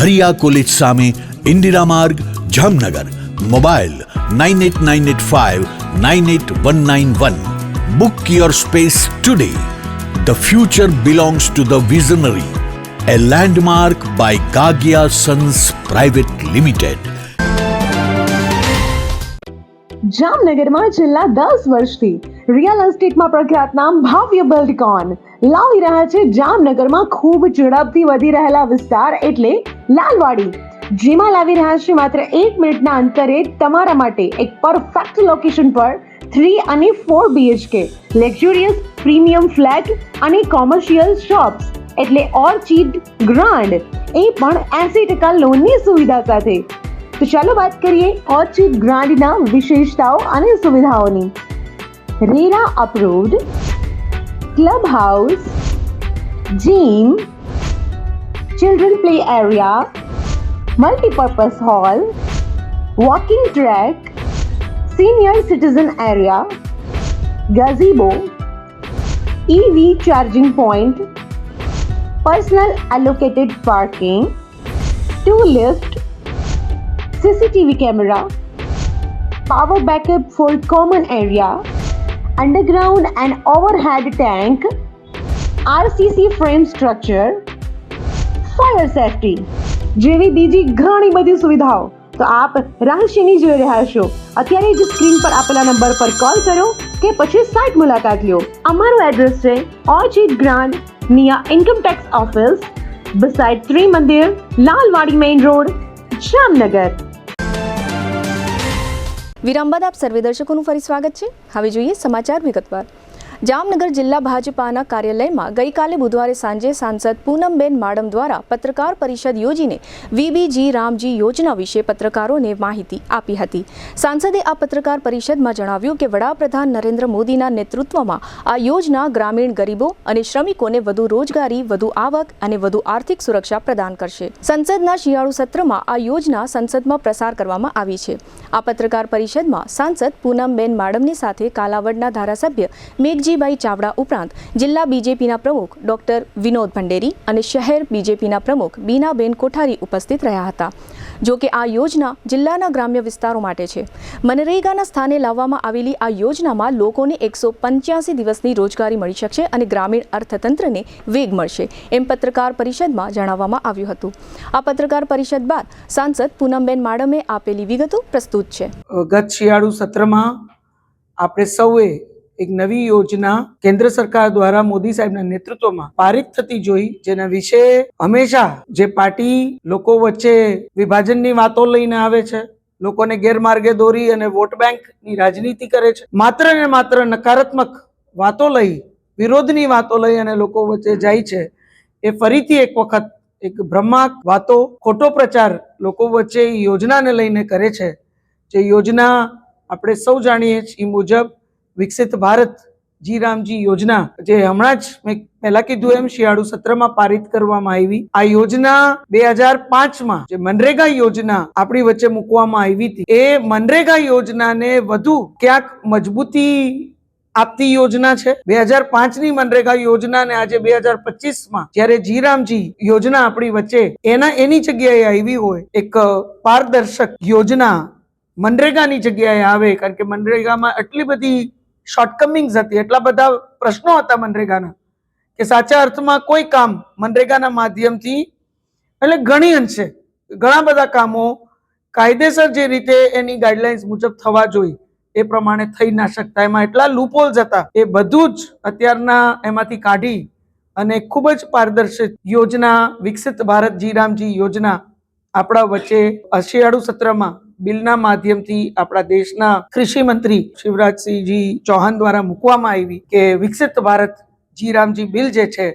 હરિયા કોલેજ સામે, ઇન્દિરા માર્ગ, Jamnagar. Mobile 9895981191. Book your space today. The future belongs to the visionary. A landmark by Gagia Sons Private Limited. જામનગરમાં છેલ્લા 10 વર્ષથી રિયલ એસ્ટેટમાં પ્રખ્યાત નામ ભાવ્ય બિલ્ડકોન લાવી રહ્યા છે જામનગરમાં ખૂબ ઝડપથી વધી રહેલા વિસ્તાર એટલે લાલવાડી, જેમાં લાવી રહ્યા છે માત્ર 1 મિનિટના અંતરે તમારા માટે એક પરફેક્ટ લોકેશન પર 3 અને 4 BHK લક્ઝુરિયસ પ્રીમિયમ ફ્લેટ અને કોમર્શિયલ શોપ્સ એટલે ઓર્ચિડ ગ્રાન્ડ, એ પણ 80% લોનની સુવિધા સાથે. તો ચાલો વાત કરીએ ઓર્ચિડ ગ્રાન્ડના વિશેષતાઓ અને સુવિધાઓની. RERA approved, club house, gym, children play area, multi-purpose hall, walking track, senior citizen area, gazebo, EV charging point, personal allocated parking, 2 lift, CCTV camera, power backup for common area, underground and overhead tank, RCC frame structure, fire safety જેવી બીજી ઘણી બધી સુવિધાઓ તો આપ રહસ્યની જોઈ રહ્યા છો. અત્યારે જ સ્ક્રીન પર આપેલા નંબર પર કોલ કરો કે પછી સાઇટ મુલાકાત લો. અમારું એડ્રેસ છે orchid grand near income tax office beside Trimandir, Lalwadi main road, Jamnagar. વિરામ બાદ આપ સર્વે દર્શકોનું ફરી સ્વાગત છે. હવે જોઈએ સમાચાર વિગતવાર. જામનગર જિલ્લા ભાજપાના કાર્યાલયમાં ગઈકાલે બુધવારે સાંજે સાંસદ પૂનમબેન માડમ દ્વારા પત્રકાર પરિષદ યોજીને વીબીજી રામજી યોજના વિશે પત્રકારોને માહિતી આપી હતી. સાંસદે આ પત્રકાર પરિષદમાં જણાવ્યું કે વડાપ્રધાન નરેન્દ્ર મોદીના નેતૃત્વમાં આ યોજના ગ્રામીણ ગરીબો અને શ્રમિકોને વધુ રોજગારી, વધુ આવક અને વધુ આર્થિક સુરક્ષા પ્રદાન કરશે. સંસદના શિયાળુ સત્રમાં આ યોજના સંસદમાં પ્રસાર કરવામાં આવી છે. આ પત્રકાર પરિષદમાં સાંસદ પૂનમબેન માડમની સાથે કાલાવડના ધારાસભ્ય મેઘજીભાઈ ચાવડા ઉપરાંત જિલ્લા બીજેપીના પ્રમુખ ડોક્ટર વિનોદ ભંડેરી અને શહેર બીજેપીના પ્રમુખ બીનાબેન કોઠારી ઉપસ્થિત રહ્યા હતા. જો કે આ યોજના જિલ્લાના ગ્રામ્ય વિસ્તારો માટે છે. મનરેગાના સ્થાને લાવવામાં આવેલી આ યોજનામાં લોકોને 185 દિવસની રોજગારી મળી શકશે અને ગ્રામીણ અર્થતંત્રને વેગ મળશે, એમ પત્રકાર પરિષદમાં જણાવવામાં આવ્યું હતું. આ પત્રકાર પરિષદ બાદ સાંસદ પૂનમબેન માડમે આપેલી વિગતો પ્રસ્તુત છે. ગત શિયાળુ સત્રમાં આપણે સૌએ એક નવી યોજના કેન્દ્ર સરકાર દ્વારા મોદી સાહેબના નેતૃત્વમાં પારિત થતી જોઈ, જેના વિશે હંમેશા જે પાર્ટી લોકો વચ્ચે વિભાજનની વાતો લઈને આવે છે, લોકોને ગેરમાર્ગે દોરી અને વોટ બેંકની રાજનીતિ કરે છે, માત્ર ને માત્ર નકારાત્મક વાતો લઈ, વિરોધની વાતો લઈ અને લોકો વચ્ચે જાય છે, એ ફરીથી એક વખત એક ભ્રમાક વાતો, ખોટો પ્રચાર લોકો વચ્ચે યોજનાને લઈને કરે છે. જે યોજના આપણે સૌ જાણીએ છીએ મુજબ વિકસિત ભારત જી રામજી યોજના, જે હમણાં જ મેં પહેલા કીધું એમ શિયાળુ સત્રમાં પારિત કરવામાં આવી. આ યોજના 2005માં જે મનરેગા યોજના આપણી વચ્ચે મૂકવામાં આવી હતી, એ મનરેગા યોજનાને વધુ ક્યાંક મજબૂતી આપતી યોજના છે. 2005ની મનરેગા યોજના ને આજે 2025માં જ્યારે જી રામજી યોજના આપણી વચ્ચે એની જગ્યાએ આવી હોય, એક પારદર્શક યોજના મનરેગાની જગ્યાએ આવે, કારણ કે મનરેગામાં એટલી બધી શોર્ટકમિંગ્સ હતી, એટલા બધા પ્રશ્નો હતા મનરેગાના, કે સાચા અર્થમાં કોઈ કામ મનરેગાના માધ્યમથી એટલે ઘણી અંશે ઘણા બધા કામો કાયદેસર જે રીતે એની ગાઈડલાઇન્સ મુજબ થવા જોઈએ એ પ્રમાણે થઈ ના શકતા. એમાં એટલા લૂપહોલ્સ હતા, એ બધું જ અત્યારના એમાંથી કાઢી અને ખૂબ જ પારદર્શક યોજના વિકસિત ભારત જી રામજી યોજના આપણા વચ્ચે શિયાળુ સત્રમાં બિલના માધ્યમથી આપણા દેશના કૃષિ મંત્રી શિવરાજસિંહજી ચૌહાણ દ્વારા મૂકવામાં આવી કે વિકસિત ભારત જી રામજી બિલ જે છે,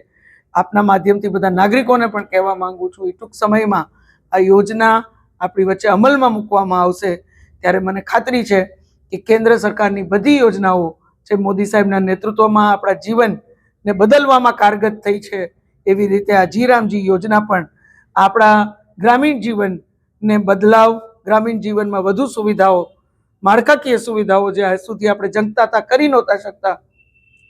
આપના માધ્યમથી બધા નાગરિકોને પણ કહેવા માંગુ છું, એ ટૂંક સમયમાં આ યોજના આપણી વચ્ચે અમલમાં મૂકવામાં આવશે. ત્યારે મને ખાતરી છે કે કેન્દ્ર સરકારની બધી યોજનાઓ જે મોદી સાહેબના નેતૃત્વમાં આપણા જીવનને બદલવામાં કારગત થઈ છે, એવી રીતે આ જી રામજી યોજના પણ આપણા ગ્રામીણ જીવનને બદલાવ, ગ્રામીણ જીવનમાં વધુ સુવિધાઓ, માળખાકીય સુવિધાઓ જે આજ સુધી આપણે જનતા હતા કરી નહોતા શકતા,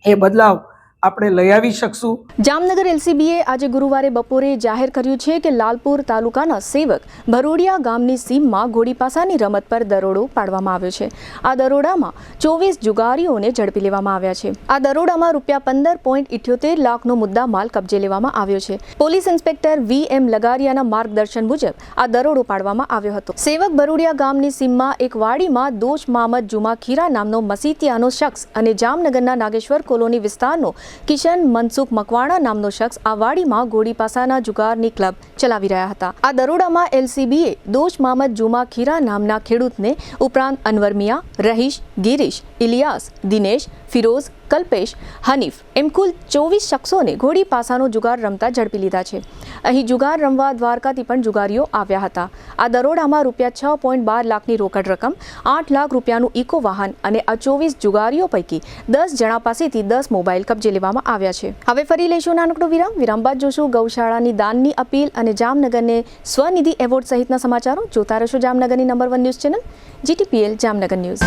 એ બદલાવ આપણે લઈ આવી શકશું. જામનગર એલસીબીએ આજે ગુરુવારે બપોરે જાહેર કર્યું છે કે લાલપુર તાલુકાના સેવક ભરોડિયા ગામની સીમમાં ઘોડીપાસાની રમત પર દરોડો પાડવામાં આવ્યો છે. આ દરોડામાં 24 જુગારીઓને ઝડપી લેવામાં આવ્યા છે. આ દરોડામાં ₹15.78 લાખનો મુદ્દા માલ કબજે લેવામાં આવ્યો છે. પોલીસ ઇન્સ્પેક્ટર VM લગારિયાના માર્ગદર્શન મુજબ આ દરોડો પાડવામાં આવ્યો હતો. સેવક ભરોડિયા ગામની સીમમાં એક વાડીમાં દોશ મહમદ જુમા ખીરા નામનો મસીતિયાનો શખ્સ અને જામનગરના નાગેશ્વર કોલોની વિસ્તારનો કિશન મનસુખ મકવાણા નામનો શખ્સ આ વાડીમાં ઘોડીપાસાના જુગારની ક્લબ ચલાવી રહ્યા હતા. આ દરોડામાં એલસીબીએ દોશ મહમદ જુમા ખીરા નામના ખેડૂતને ઉપરાંત અનવર મિયા, રહીશ, ગિરીશ, ઇલિયાસ, દિનેશ, ફિરોઝ, કલ્પેશ, હનીફ એમ કુલ 24 શખ્સોને ઘોડી પાસાનો જુગાર રમતા ઝડપી લીધા છે. અહીં જુગાર રમવા દ્વારકાથી પણ જુગારીઓ આવ્યા હતા. આ દરોડામાં ₹6.12 લાખની રોકડ રકમ, 8 લાખ રૂપિયાનું ઇકો વાહન અને આ 24 જુગારીઓ પૈકી 10 જણા પાસેથી 10 મોબાઈલ કબજે લેવામાં આવ્યા છે. હવે ફરી લઈશું નાનકડો વિરામ બાદ જોશું ગૌશાળાની દાનની અપીલ અને જામનગરને સ્વનિધિ એવોર્ડ સહિતના સમાચારો. જોતા રહેશો જામનગરની number 1 news channel GTPL Jamnagar news.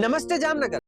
નમસ્તે જામનગર.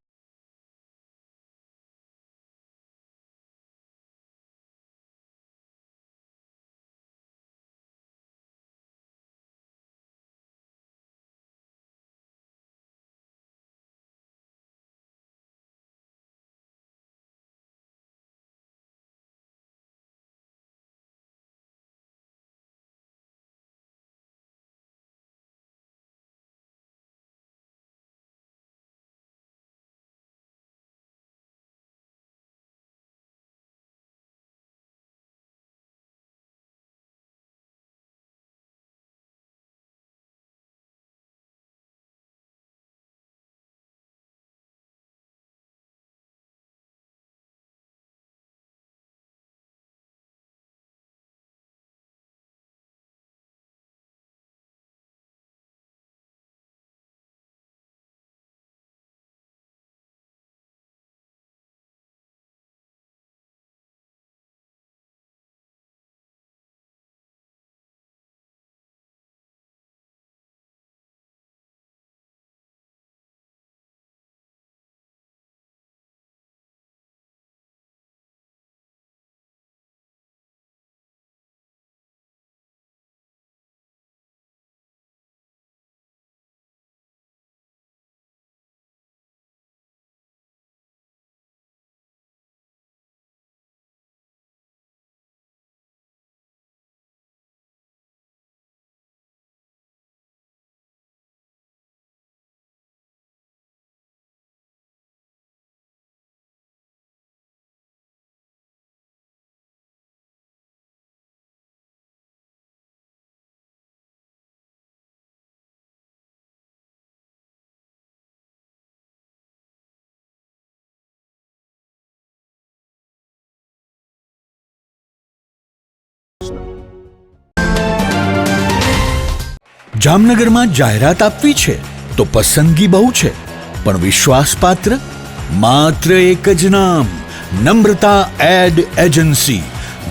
જામનગરમાં જાહેરાત આપવી છે તો પસંદગી બહુ છે, પણ વિશ્વાસપાત્ર માત્ર એક જ નામ, નમ્રતા એડ એજન્સી.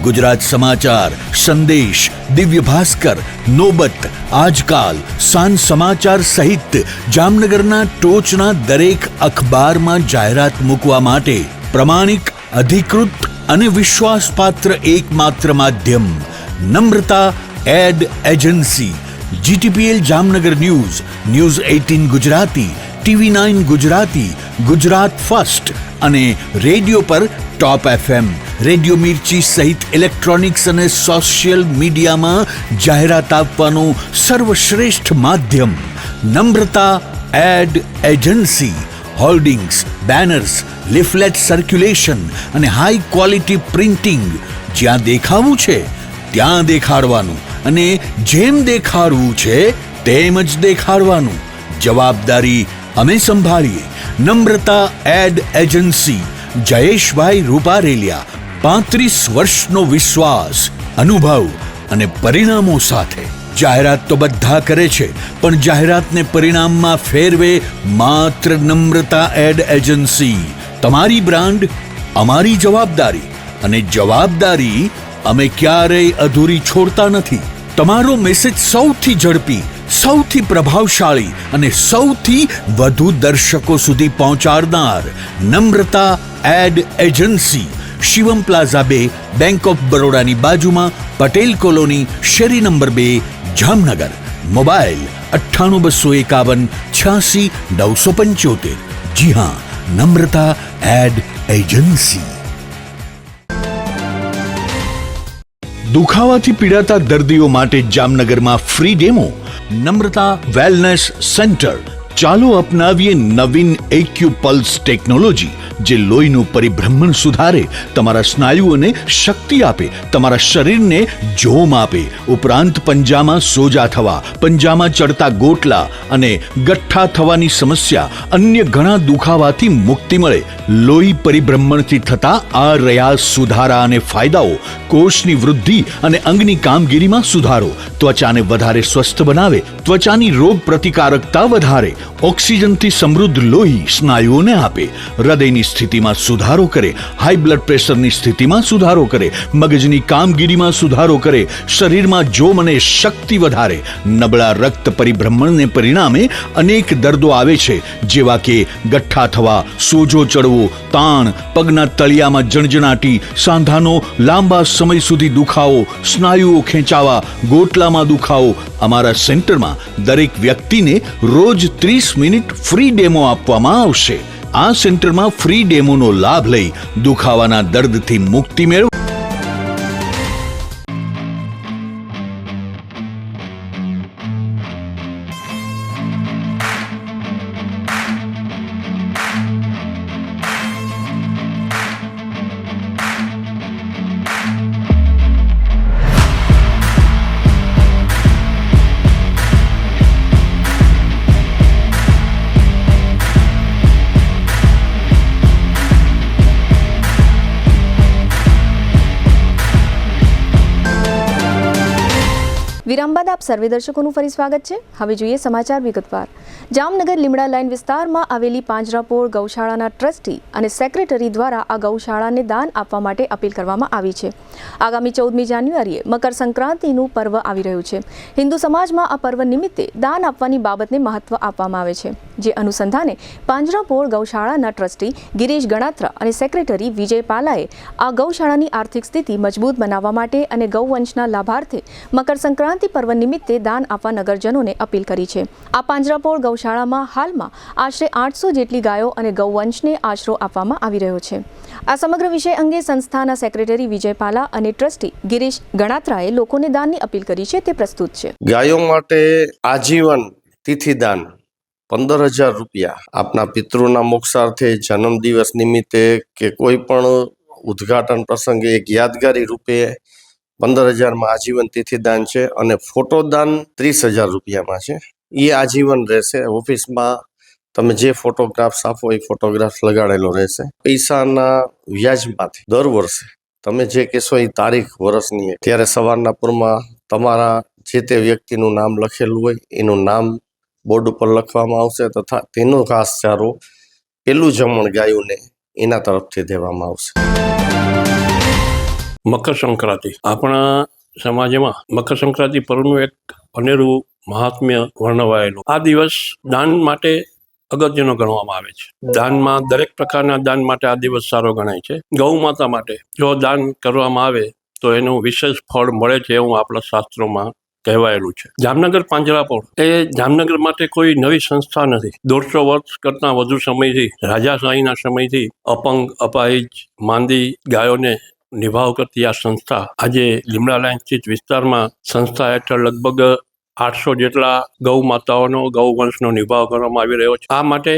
ગુજરાત સમાચાર, સંદેશ, દિવ્ય ભાસ્કર, નોબત, આજકાલ, સાંજ સમાચાર સહિત જામનગરના ટોચના દરેક અખબારમાં જાહેરાત મૂકવા માટે પ્રમાણિક, અધિકૃત અને વિશ્વાસપાત્ર એકમાત્ર માધ્યમ Namrata ad agency. GTPL Jamnagar news, news 18 Gujarati, TV9 Gujarati, Gujarat first અને રેડિયો પર ટોપ FM, રેડિયો મિર્ચી સહિત ઇલેક્ટ્રોનિક્સ અને સોશિયલ મીડિયામાં જાહેરાત આપવાનું સર્વશ્રેષ્ઠ માધ્યમ Namrata ad agency. Hoardings, banners, leaflet circulation અને હાઈ ક્વોલિટી પ્રિન્ટિંગ. જ્યાં દેખાવું છે ત્યાં દેખાડવાનું અને જેમ દેખાડવું છે તેમ જ દેખાડવાનું. જવાબદારી અમે સંભાળીએ. નમ્રતા એડ એજન્સી, જયેશભાઈ રૂપારેલિયા. 35 વર્ષનો વિશ્વાસ, અનુભવ અને પરિણામો સાથે. જાહેરાત તો બધા કરે છે, પણ જાહેરાતને પરિણામમાં ફેરવે માત્ર નમ્રતા એડ એજન્સી. તમારી બ્રાન્ડ અમારી જવાબદારી, અને જવાબદારી અમે ક્યારેય અધૂરી છોડતા નથી. તમારો મેસેજ સૌથી ઝડપી, સૌથી પ્રભાવશાળી અને સૌથી વધુ દર્શકો સુધી પહોંચાડનાર Namrata ad agency. Shivam plaza 2, bank of બરોડાની બાજુમાં, પટેલ કોલોની, શેરી નંબર 2, જામનગર. મોબાઈલ 98 251 86 975. જી હા, નમ્રતા એડ એજન્સી. દુખાવાથી પીડાતા દર્દીઓ માટે જામનગરમાં free demo. Namrata wellness centre, ચાલો અપનાવીએ નવીન એક્યુપલ્સ ટેકનોલોજી, જે લોહીનું પરિભ્રમણ સુધારે, તમારા સ્નાયુઓને શક્તિ આપે, તમારા શરીરને જોમ આપે, ઉપરાંત પંજામાં સોજા થવા, પંજામાં ચડતા ગોટલા અને ગઠ્ઠા થવાની સમસ્યા, અન્ય ઘણા દુખાવાથી મુક્તિ મળે. લોહી પરિભ્રમણથી થતા આ રહ્યા સુધારા અને ફાયદાઓ: કોષની વૃદ્ધિ અને અંગની કામગીરીમાં સુધારો, ત્વચાને વધારે સ્વસ્થ બનાવે, ત્વચાની રોગ પ્રતિકારકતા વધારે, ઓક્સિજનથી સમૃદ્ધ લોહી સ્નાયુઓને આપે, હૃદયની સ્થિતિમાં સુધારો કરે, હાઈ બ્લડ પ્રેશરની સ્થિતિમાં સુધારો કરે, મગજની કામગીરીમાં સુધારો કરે, શરીરમાં જોમ અને શક્તિ વધારે. નબળા રક્ત પરિભ્રમણને પરિણામે અનેક દર્દો આવે છે, જેવા કે ગઠ્ઠા થવા, સોજો ચડવો, તાણ, પગના તળિયામાં જણજણાટી, સાંધાનો લાંબા સમય સુધી દુખાવો, સ્નાયુઓ ખેંચાવા, ગોટલામાં દુખાવો. અમારા સેન્ટરમાં દરેક વ્યક્તિને રોજ 30 મિનિટ ફ્રી ડેમો આપવામાં આવશે. આ સેન્ટરમાં ફ્રી ડેમોનો લાભ લઈ દુખાવાના દર્દથી મુક્તિ મેળવો. વિરામ બાદ આપ સર્વે દર્શકોનું ફરી સ્વાગત છે. હવે જોઈએ સમાચાર વિગતવાર. જામનગર લીમડા લાઇન વિસ્તારમાં આવેલી પાંજરાપોળ ગૌશાળાના ટ્રસ્ટી અને સેક્રેટરી દ્વારા આ ગૌશાળાને દાન આપવા માટે અપીલ કરવામાં આવી છે. આગામી 14મી જાન્યુઆરીએ મકર સંક્રાંતિનું પર્વ આવી રહ્યું છે. હિન્દુ સમાજમાં આ પર્વ નિમિત્તે દાન આપવાની બાબતને મહત્વ આપવામાં આવે છે. જે અનુસંધાને પાંજરાપોળ ગૌશાળાના ટ્રસ્ટી ગિરીશ ગણાત્રા અને સેક્રેટરી વિજય પાલાએ આ ગૌશાળાની આર્થિક સ્થિતિ મજબૂત બનાવવા માટે અને ગૌવંશના લાભાર્થે મકર સંક્રાંતિ પર્વ નિમિત્તે દાન આપવા નગરજનોને અપીલ કરી છે. આ પાંજરાપોળ ગૌશાળામાં હાલમાં આશરે 800 જેટલી ગાયો અને ગૌવંશને આશરો આપવામાં આવી રહ્યો છે. આ સમગ્ર વિષય અંગે સંસ્થાના સેક્રેટરી વિજય પાલા અને ટ્રસ્ટી ગિરીશ ગણાત્રાએ લોકોને દાનની અપીલ કરી છે. તે પ્રસ્તુત છે. ગાયો માટે આજીવન તિથિદાન 15,000 રૂપિયા આપના પિતૃના મોક્ષાર્થે, જન્મદિવસ નિમિત્તે કે કોઈ પણ ઉદ્ઘાટન પ્રસંગે એક યાદગારી રૂપે 15,000માં આજીવન તિથિદાન છે. અને ફોટોદાન 30,000 રૂપિયામાં છે. એ આજીવન રહેશે. ઓફિસમાં તમે જે ફોટોગ્રાફ્સ આપો એ ફોટોગ્રાફ્સ લગાડેલો રહેશે. પૈસાના વ્યાજમાંથી દર વર્ષે તમે જે કહેશો એ તારીખ વર્ષની ત્યારે સવારના પૂરમાં તમારા જે તે વ્યક્તિનું નામ લખેલું હોય એનું નામ બોર્ડ ઉપર લખવામાં આવશે તથા તેનો ઘાસચારો પેલું જમણ ગાયોને એના તરફથી દેવામાં આવશે. મકર સંક્રાંતિ આપણા સમાજમાં મકર સંક્રાંતિ પર્વનું એક અનેરું મહાત્મ્ય વર્ણવાયેલું. આ દિવસ દાન માટે અગત્યનો ગણવામાં આવે છે. દાનમાં દરેક પ્રકારના દાન માટે આ દિવસ સારો ગણાય છે. ગૌ માતા માટે જો દાન કરવામાં આવે તો એનું વિશેષ ફળ મળે છે એવું આપણા શાસ્ત્રોમાં કહેવાયેલું છે. જામનગર પાંજરાપોળ એ જામનગર માટે કોઈ નવી સંસ્થા નથી. 150 વર્ષ કરતાં વધુ સમયથી, રાજાશાહીના સમયથી અપંગ, અપાહિજ, માંદી ગાયોને નિભાવ કરતી આ સંસ્થા આજે લીમડા લાઇન સ્થિત વિસ્તારમાં સંસ્થા હેઠળ લગભગ 800 જેટલા ગૌ માતાઓનો, ગૌવંશનો નિભાવ કરવામાં આવી રહ્યો છે. આ માટે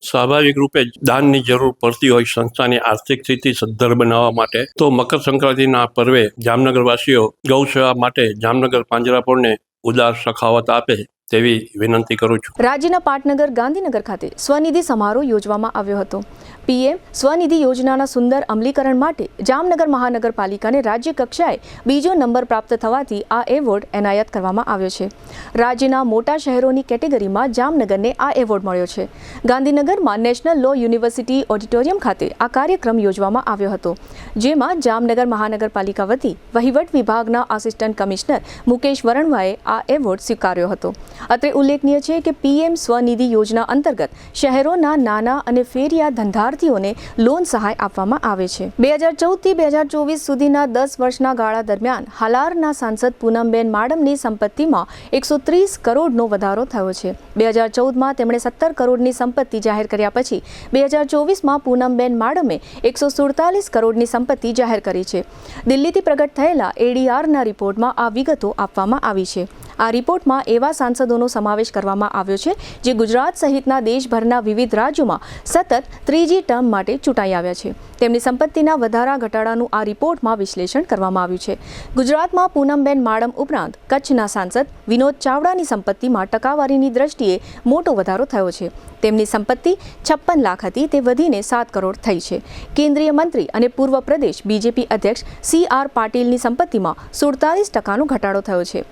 સ્વાભાવિક રૂપે જ દાનની જરૂર પડતી હોય સંસ્થાની આર્થિક સ્થિતિ સદ્ધર બનાવવા માટે. તો મકર સંક્રાંતિના પર્વે જામનગરવાસીઓ ગૌ સેવા માટે જામનગર પાંજરાપોળને ઉદાર સખાવત આપે તેવી વિનંતી કરું છું. રાજ્યના પાટનગર ગાંધીનગર ખાતે સ્વનિધિ સમારોહ યોજવામાં આવ્યો હતો. પીએમ સ્વનિધિ યોજનાના સુંદર અમલીકરણ માટે જામનગર મહાનગરપાલિકાને રાજ્ય કક્ષાએ બીજો નંબર પ્રાપ્ત થવાથી આ એવોર્ડ એનાયત કરવામાં આવ્યો છે. રાજ્યના મોટા શહેરોની કેટેગરીમાં જામનગરને આ એવોર્ડ મળ્યો છે. ગાંધીનગરમાં નેશનલ લો યુનિવર્સિટી ઓડિટોરિયમ ખાતે આ કાર્યક્રમ યોજવામાં આવ્યો હતો, જેમાં જામનગર મહાનગરપાલિકા વતી વહીવટ વિભાગના આસિસ્ટન્ટ કમિશનર મુકેશ વરણવાએ આ એવોર્ડ સ્વીકાર્યો હતો. અત્રે ઉલ્લેખનીય છે કે પીએમ સ્વનિધિ યોજના અંતર્ગત શહેરોના નાના અને ફેરિયા ધંધા વિદ્યાર્થીઓને લોન સહાય આપવામાં આવે છે. 2014થી 2024 સુધીના 10 વર્ષના ગાળા દરમિયાન હાલારના સાંસદ પૂનમબેન માડમની સંપત્તિમાં 130 કરોડનો વધારો થયો છે. 2014માં તેમણે 17 કરોડની સંપત્તિ જાહેર કર્યા પછી 2024માં પૂનમબેન માડમે 147 કરોડની સંપત્તિ જાહેર કરી છે. દિલ્હીથી પ્રગટ થયેલા ADRના રિપોર્ટમાં આ વિગતો આપવામાં આવી છે. આ રિપોર્ટમાં એવા સાંસદોનો સમાવેશ કરવામાં આવ્યો છે જે ગુજરાત સહિતના દેશભરના વિવિધ રાજ્યોમાં સતત ત્રીજી ટર્મ માટે ચૂંટાઈ આવ્યા છે. તેમની સંપત્તિના વધારા ઘટાડાનું આ રિપોર્ટમાં વિશ્લેષણ કરવામાં આવ્યું છે. ગુજરાતમાં પૂનમબેન માડમ ઉપરાંત કચ્છના સાંસદ વિનોદ ચાવડાની સંપત્તિમાં ટકાવારીની દ્રષ્ટિએ મોટો વધારો થયો છે. તેમની સંપત્તિ 56 લાખ હતી તે વધીને 7 કરોડ થઈ છે. કેન્દ્રીય મંત્રી અને પૂર્વ પ્રદેશ BJP અધ્યક્ષ CR પાટીલની સંપત્તિમાં 47% ઘટાડો થયો છે.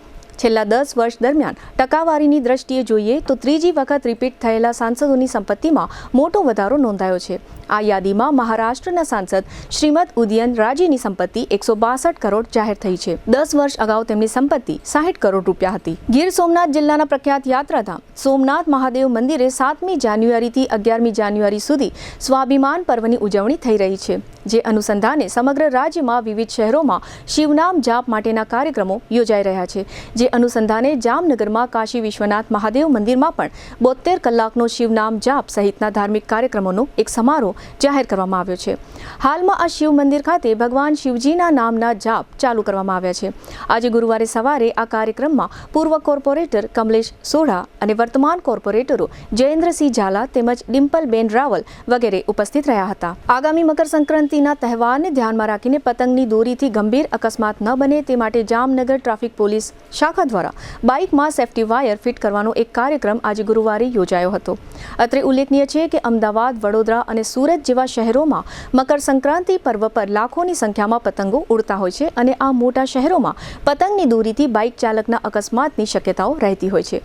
છેલ્લા 10 વર્ષ દરમિયાન ટકાવારીની દ્રષ્ટિએ જોઈએ તો ત્રીજી વખત રિપીટ થયેલા સાંસદોની સંપત્તિમાં મોટો વધારો નોંધાયો છે. આ યાદીમાં મહારાષ્ટ્રના સાંસદ શ્રીમદ ઉદયન રાજેની સંપત્તિ 162 કરોડ જાહેર થઈ છે. 10 વર્ષ અગાઉ તેમની સંપત્તિ 60 કરોડ રૂપિયા હતી. ગીર સોમનાથ જિલ્લાના પ્રખ્યાત યાત્રાધામ સોમનાથ મહાદેવ મંદિરે 7મી જાન્યુઆરીથી 11મી જાન્યુઆરી સુધી સ્વાભિમાન પર્વની ઉજવણી થઈ રહી છે. જે અનુસંધાને સમગ્ર રાજ્યમાં વિવિધ શહેરોમાં શિવનામ જાપ માટેના કાર્યક્રમો યોજાઈ રહ્યા છે. જે અનુસંધાને જામનગરમાં કાશી વિશ્વનાથ મહાદેવ મંદિરમાં પણ 72 કલાકનો શિવનામ જાપ સહિતના ધાર્મિક કાર્યક્રમોનો એક સમારોહ જાહેર કરવામાં આવ્યો છે. હાલમાં આ શિવ મંદિર ખાતે ભગવાન શિવજીના નામના જાપ ચાલુ કરવામાં આવ્યા છે. આજે ગુરુવારે સવારે આ કાર્યક્રમમાં પૂર્વ કોર્પોરેટર કમલેશ સોઢા અને વર્તમાન કોર્પોરેટરો જયેન્દ્રસિંહ ઝાલા તેમજ ડિમ્પલબેન રાવલ વગેરે ઉપસ્થિત રહ્યા હતા. આગામી મકર સંક્રાંતિના તહેવારને ધ્યાનમાં રાખીને પતંગની દોરીથી ગંભીર અકસ્માત ન બને તે માટે જામનગર ટ્રાફિક પોલીસ શાખા દ્વારા બાઇકમાં સેફટી વાયર ફિટ કરવાનો એક કાર્યક્રમ આજે ગુરુવારે યોજાયો હતો. અત્રે ઉલ્લેખનીય છે કે અમદાવાદ, વડોદરા અને સુરત જેવા શહેરોમાં મકર સંક્રાંતિ પર્વ પર લાખોની સંખ્યામાં પતંગો ઉડતા હોય છે અને આ મોટા શહેરોમાં પતંગની દોરીથી બાઇક ચાલકના અકસ્માતની શક્યતાઓ રહેતી હોય છે.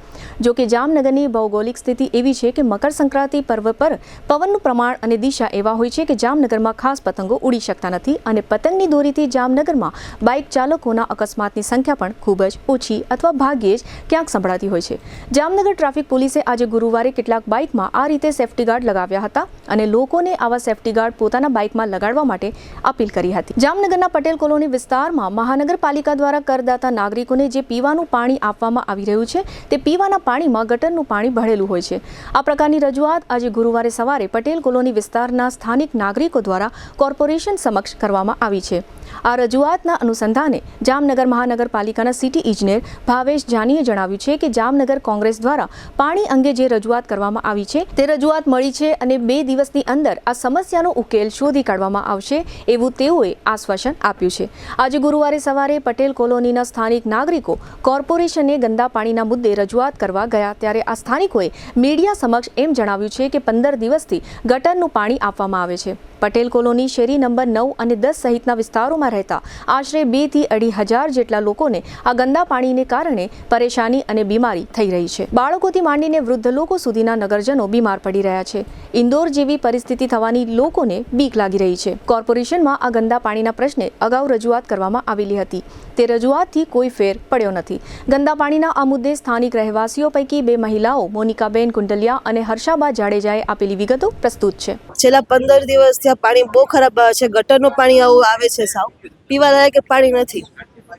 જો કે જામનગરની ભૌગોલિક સ્થિતિ એવી છે કે મકર સંક્રાંતિ પર્વ પર પવનનું પ્રમાણ અને દિશા એવા હોય છે કે જામનગરમાં ખાસ પતંગો ઉડી શકતા નથી અને પતંગની દોરીથી જામનગરમાં બાઇક ચાલકોના અકસ્માતની સંખ્યા પણ ખૂબ જ ઓછી અથવા ભાગ્યે જ ક્યાંક સંભળાતી હોય છે. જામનગર ટ્રાફિક પોલીસે આજે ગુરુવારે કેટલાક બાઇકમાં આ રીતે સેફટી ગાર્ડ લગાવ્યા હતા અને લોકોને આવા સેફટી ગાર્ડ પોતાના બાઇકમાં લગાડવા માટે અપીલ કરી હતી. જામનગરના પટેલ કોલોની વિસ્તારમાં મહાનગરપાલિકા દ્વારા કરદાતા નાગરિકોને જે પીવાનું પાણી આપવામાં આવી રહ્યું છે તે પીવાના પાણીમાં ગટરનું પાણી ભળેલું હોય છે. આ પ્રકારની રજૂઆત આજે ગુરુવારે સવારે પટેલ કોલોની વિસ્તારના સ્થાનિક નાગરિકો દ્વારા કોર્પોરેશન સમક્ષ કરવામાં આવી છે. આ રજૂઆતના અનુસંધાને જામનગર મહાનગરપાલિકાના સિટી ઇજનેર ભાવેશ જાનીએ જણાવ્યું છે કે જામનગર કોંગ્રેસ દ્વારા પાણી અંગે જે રજૂઆત કરવામાં આવી છે તે રજૂઆત મળી છે અને 2 દિવસની અંદર આ સમસ્યાનો ઉકેલ શોધી કાઢવામાં આવશે એવું તેઓએ આશ્વાસન આપ્યું છે. આજે ગુરુવારે સવારે પટેલ કોલોનીના સ્થાનિક નાગરિકો કોર્પોરેશનને ગંદા પાણીના મુદ્દે રજૂઆત કરવા ગયા ત્યારે આ સ્થાનિકોએ મીડિયા સમક્ષ એમ જણાવ્યું છે કે 15 દિવસથી ગટરનું પાણી આપવામાં આવે છે. પટેલ કોલોની શેરી નંબર 9 અને 10 સહિતના વિસ્તારોમાં રહેતા આશરે 2 થી 2.5 જેટલા લોકોને આ ગંદા પાણીને કારણે પરેશાની અને બીમારી થઈ રહી છે. બાળકોથી માંડીને વૃદ્ધ લોકો સુધીના નગરજનો બીમાર પડી રહ્યા છે. ઇન્દોર જેવી પરિસ્થિતિ થવાની લોકોને બીક લાગી રહી છે. કોર્પોરેશનમાં આ ગંદા પાણીના પ્રશ્ને અગાઉ રજૂઆત કરવામાં આવેલી હતી. તે રજૂઆતથી કોઈ ફેર પડ્યો નથી. ગંદા પાણીના આ મુદ્દે સ્થાનિક રહેવાસીઓ પૈકી 2 મહિલાઓ મોનિકાબેન કુંડલિયા અને હર્ષાબા જાડેજાએ આપેલી વિગતો પ્રસ્તુત છે. છેલ્લા 15 દિવસથી આ પાણી બહુ ખરાબ આવે છે. ગટરનું પાણી આવું આવે છે, સાવ પીવા લાયક પાણી નથી.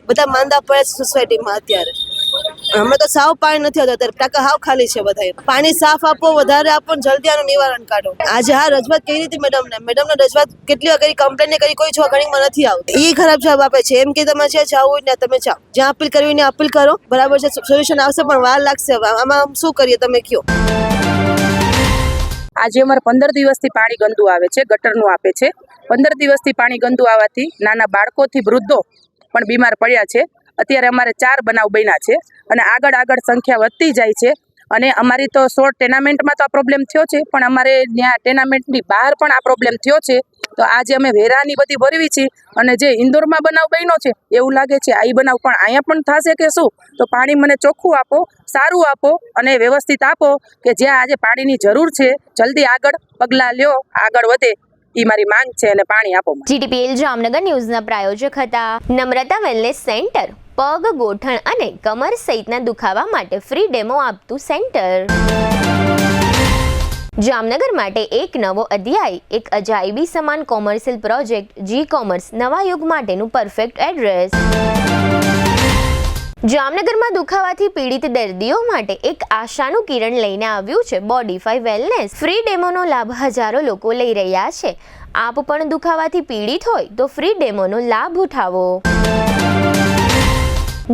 બધા માંદા પડે છે સોસાયટીમાં અત્યારે. હમણાં તો સાવ પાણી નથી આવતું. અત્યારે ટાંકા હાવ ખાલી છે બધા. પાણી સાફ આપો, વધારે આપો, જલ્દી આનું નિવારણ કાઢો. આજે હા રજૂઆત કરી હતી મેડમને રજૂઆત કેટલી વાર કરી, કમ્પ્લેન કરી, કોઈ જોવા ઘણીમાં નથી આવતી. એ ખરાબ જવાબ આપે છે એમ કે તમે છે જાવું ને તમે જાઓ, જ્યાં અપીલ કરવી ને અપીલ કરો, બરાબર છે, સોલ્યુશન આવશે પણ વાર લાગશે. આમાં શું કરીએ તમે કયો? આજે અમારે 15 દિવસથી પાણી ગંદુ આવે છે, ગટરનું આપે છે. 15 દિવસથી પાણી ગંદુ આવવાથી નાના બાળકોથી વૃદ્ધો પણ બીમાર પડ્યા છે. અત્યારે અમારે 4 બનાવ બન્યા છે અને આગળ સંખ્યા વધતી જાય છે. અને અમારી તો શોર્ટ ટેનામેન્ટમાં તો આ પ્રોબ્લેમ થયો છે, પણ અમારે ત્યાં ટેનામેન્ટની બહાર પણ આ પ્રોબ્લેમ થયો છે. તો આજે અમે વેરાની બધી ભરવી છે અને જે ઇન્દોરમાં બનાવ બન્યો છે એવું લાગે છે આ બનાવ પણ અહીંયા પણ થશે કે શું? તો પાણી મને ચોખ્ખું આપો, સારું આપો અને વ્યવસ્થિત આપો કે જ્યાં આજે પાણીની જરૂર છે જલ્દી આગળ પગલાં લ્યો, આગળ વધે એ મારી માંગ છે અને પાણી આપો. GTPL જામનગર ન્યૂઝના પ્રાયોજક હતા નમ્રતા વેલનેસ સેન્ટર. પગ, ગોઠણ અને કમર સહિતના દુખાવા માટે ફ્રી ડેમો આપતું સેન્ટર. જામનગર માટે એક નવો અધ્યાય, એક અજાયબી સમાન કોમર્શિયલ પ્રોજેક્ટ જી કોમર્સ નવા યુગ માટેનું પરફેક્ટ એડ્રેસ. જામનગરમાં દુખાવાથી પીડિત દર્દીઓ માટે એક આશાનું કિરણ લઈને આવ્યું છે બોડીફાઈ વેલનેસ. ફ્રી ડેમોનો લાભ હજારો લોકો લઈ રહ્યા છે. આપ પણ દુખાવાથી પીડિત હોય તો ફ્રી ડેમોનો લાભ ઉઠાવો.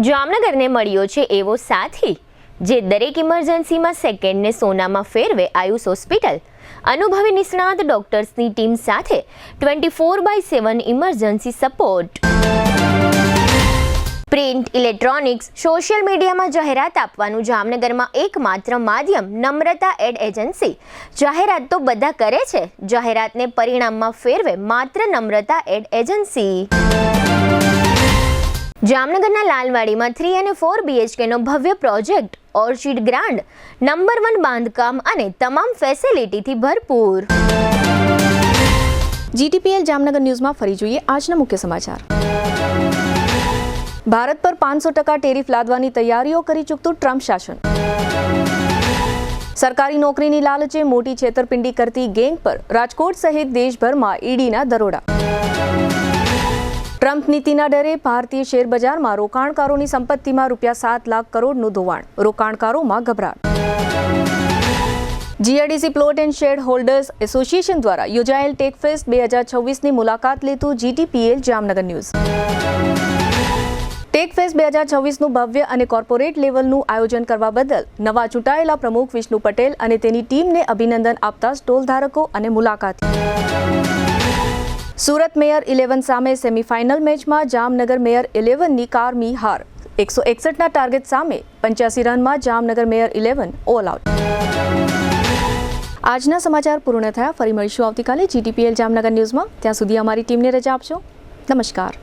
જામનગરને મળ્યો છે એવો સાથી જે દરેક ઇમરજન્સીમાં સેકન્ડને સોનામાં ફેરવે. આયુષ હોસ્પિટલ અનુભવી નિષ્ણાત ડોક્ટર્સની ટીમ સાથે 24/7 emergency support. Print, electronics, social મીડિયામાં જાહેરાત આપવાનું જામનગરમાં એકમાત્ર માધ્યમ નમ્રતા એડ એજન્સી. જાહેરાત તો બધા કરે છે, જાહેરાતને પરિણામમાં ફેરવે માત્ર નમ્રતા એડ એજન્સી. જામનગરના લાલવાડીમાં 3 અને 4 BHKનો ભવ્ય પ્રોજેક્ટ ઓર્ચિડ ગ્રાન્ડ, નંબર 1 બાંધકામ અને તમામ ફેસિલિટીથી ભરપૂર. GTPL જામનગર ન્યૂઝમાં ફરી જોઈએ આજના મુખ્ય સમાચાર. ભારત પર 500% ટેરિફ લાદવાની તૈયારીઓ કરી ચૂકતું ટ્રમ્પ શાસન. સરકારી નોકરીની લાલચે મોટી છેતરપિંડી કરતી ગેંગ પર રાજકોટ સહિત દેશભરમાં ઈડીના દરોડા. ટ્રમ્પ નીતિના ડરે ભારતીય શેર બજારમાં રોકાણકારોની સંપત્તિમાં ₹7 લાખ કરોડનું ધોવાણ. રોકાણકારોમાં ગભરાટ. GRDC plot and shed holders association દ્વારા યોજાયેલ ટેકફેસ્ટ 2026ની મુલાકાત લેતું GTPL જામનગર ન્યૂઝ. ટેકફેસ્ટ 2026નું ભવ્ય અને કોર્પોરેટ લેવલનું આયોજન કરવા બદલ નવા ચૂંટાયેલા પ્રમુખ વિષ્ણુ પટેલ અને તેની ટીમને અભિનંદન આપતા સ્ટોલ ધારકો અને મુલાકાતી. સુરત મેયર 11 સામે સેમીફાઇનલ મેચમાં જામનગર મેયર 11ની કારમી હાર. 161ના ટાર્ગેટ સામે 85 રનમાં જામનગર મેયર 11 ઓલ આઉટ. આજના સમાચાર પૂર્ણ થયા. ફરી મળીશું આવતીકાલે GTPL જામનગર ન્યૂઝમાં. ત્યાં સુધી અમારી ટીમને રજા આપશો. નમસ્કાર.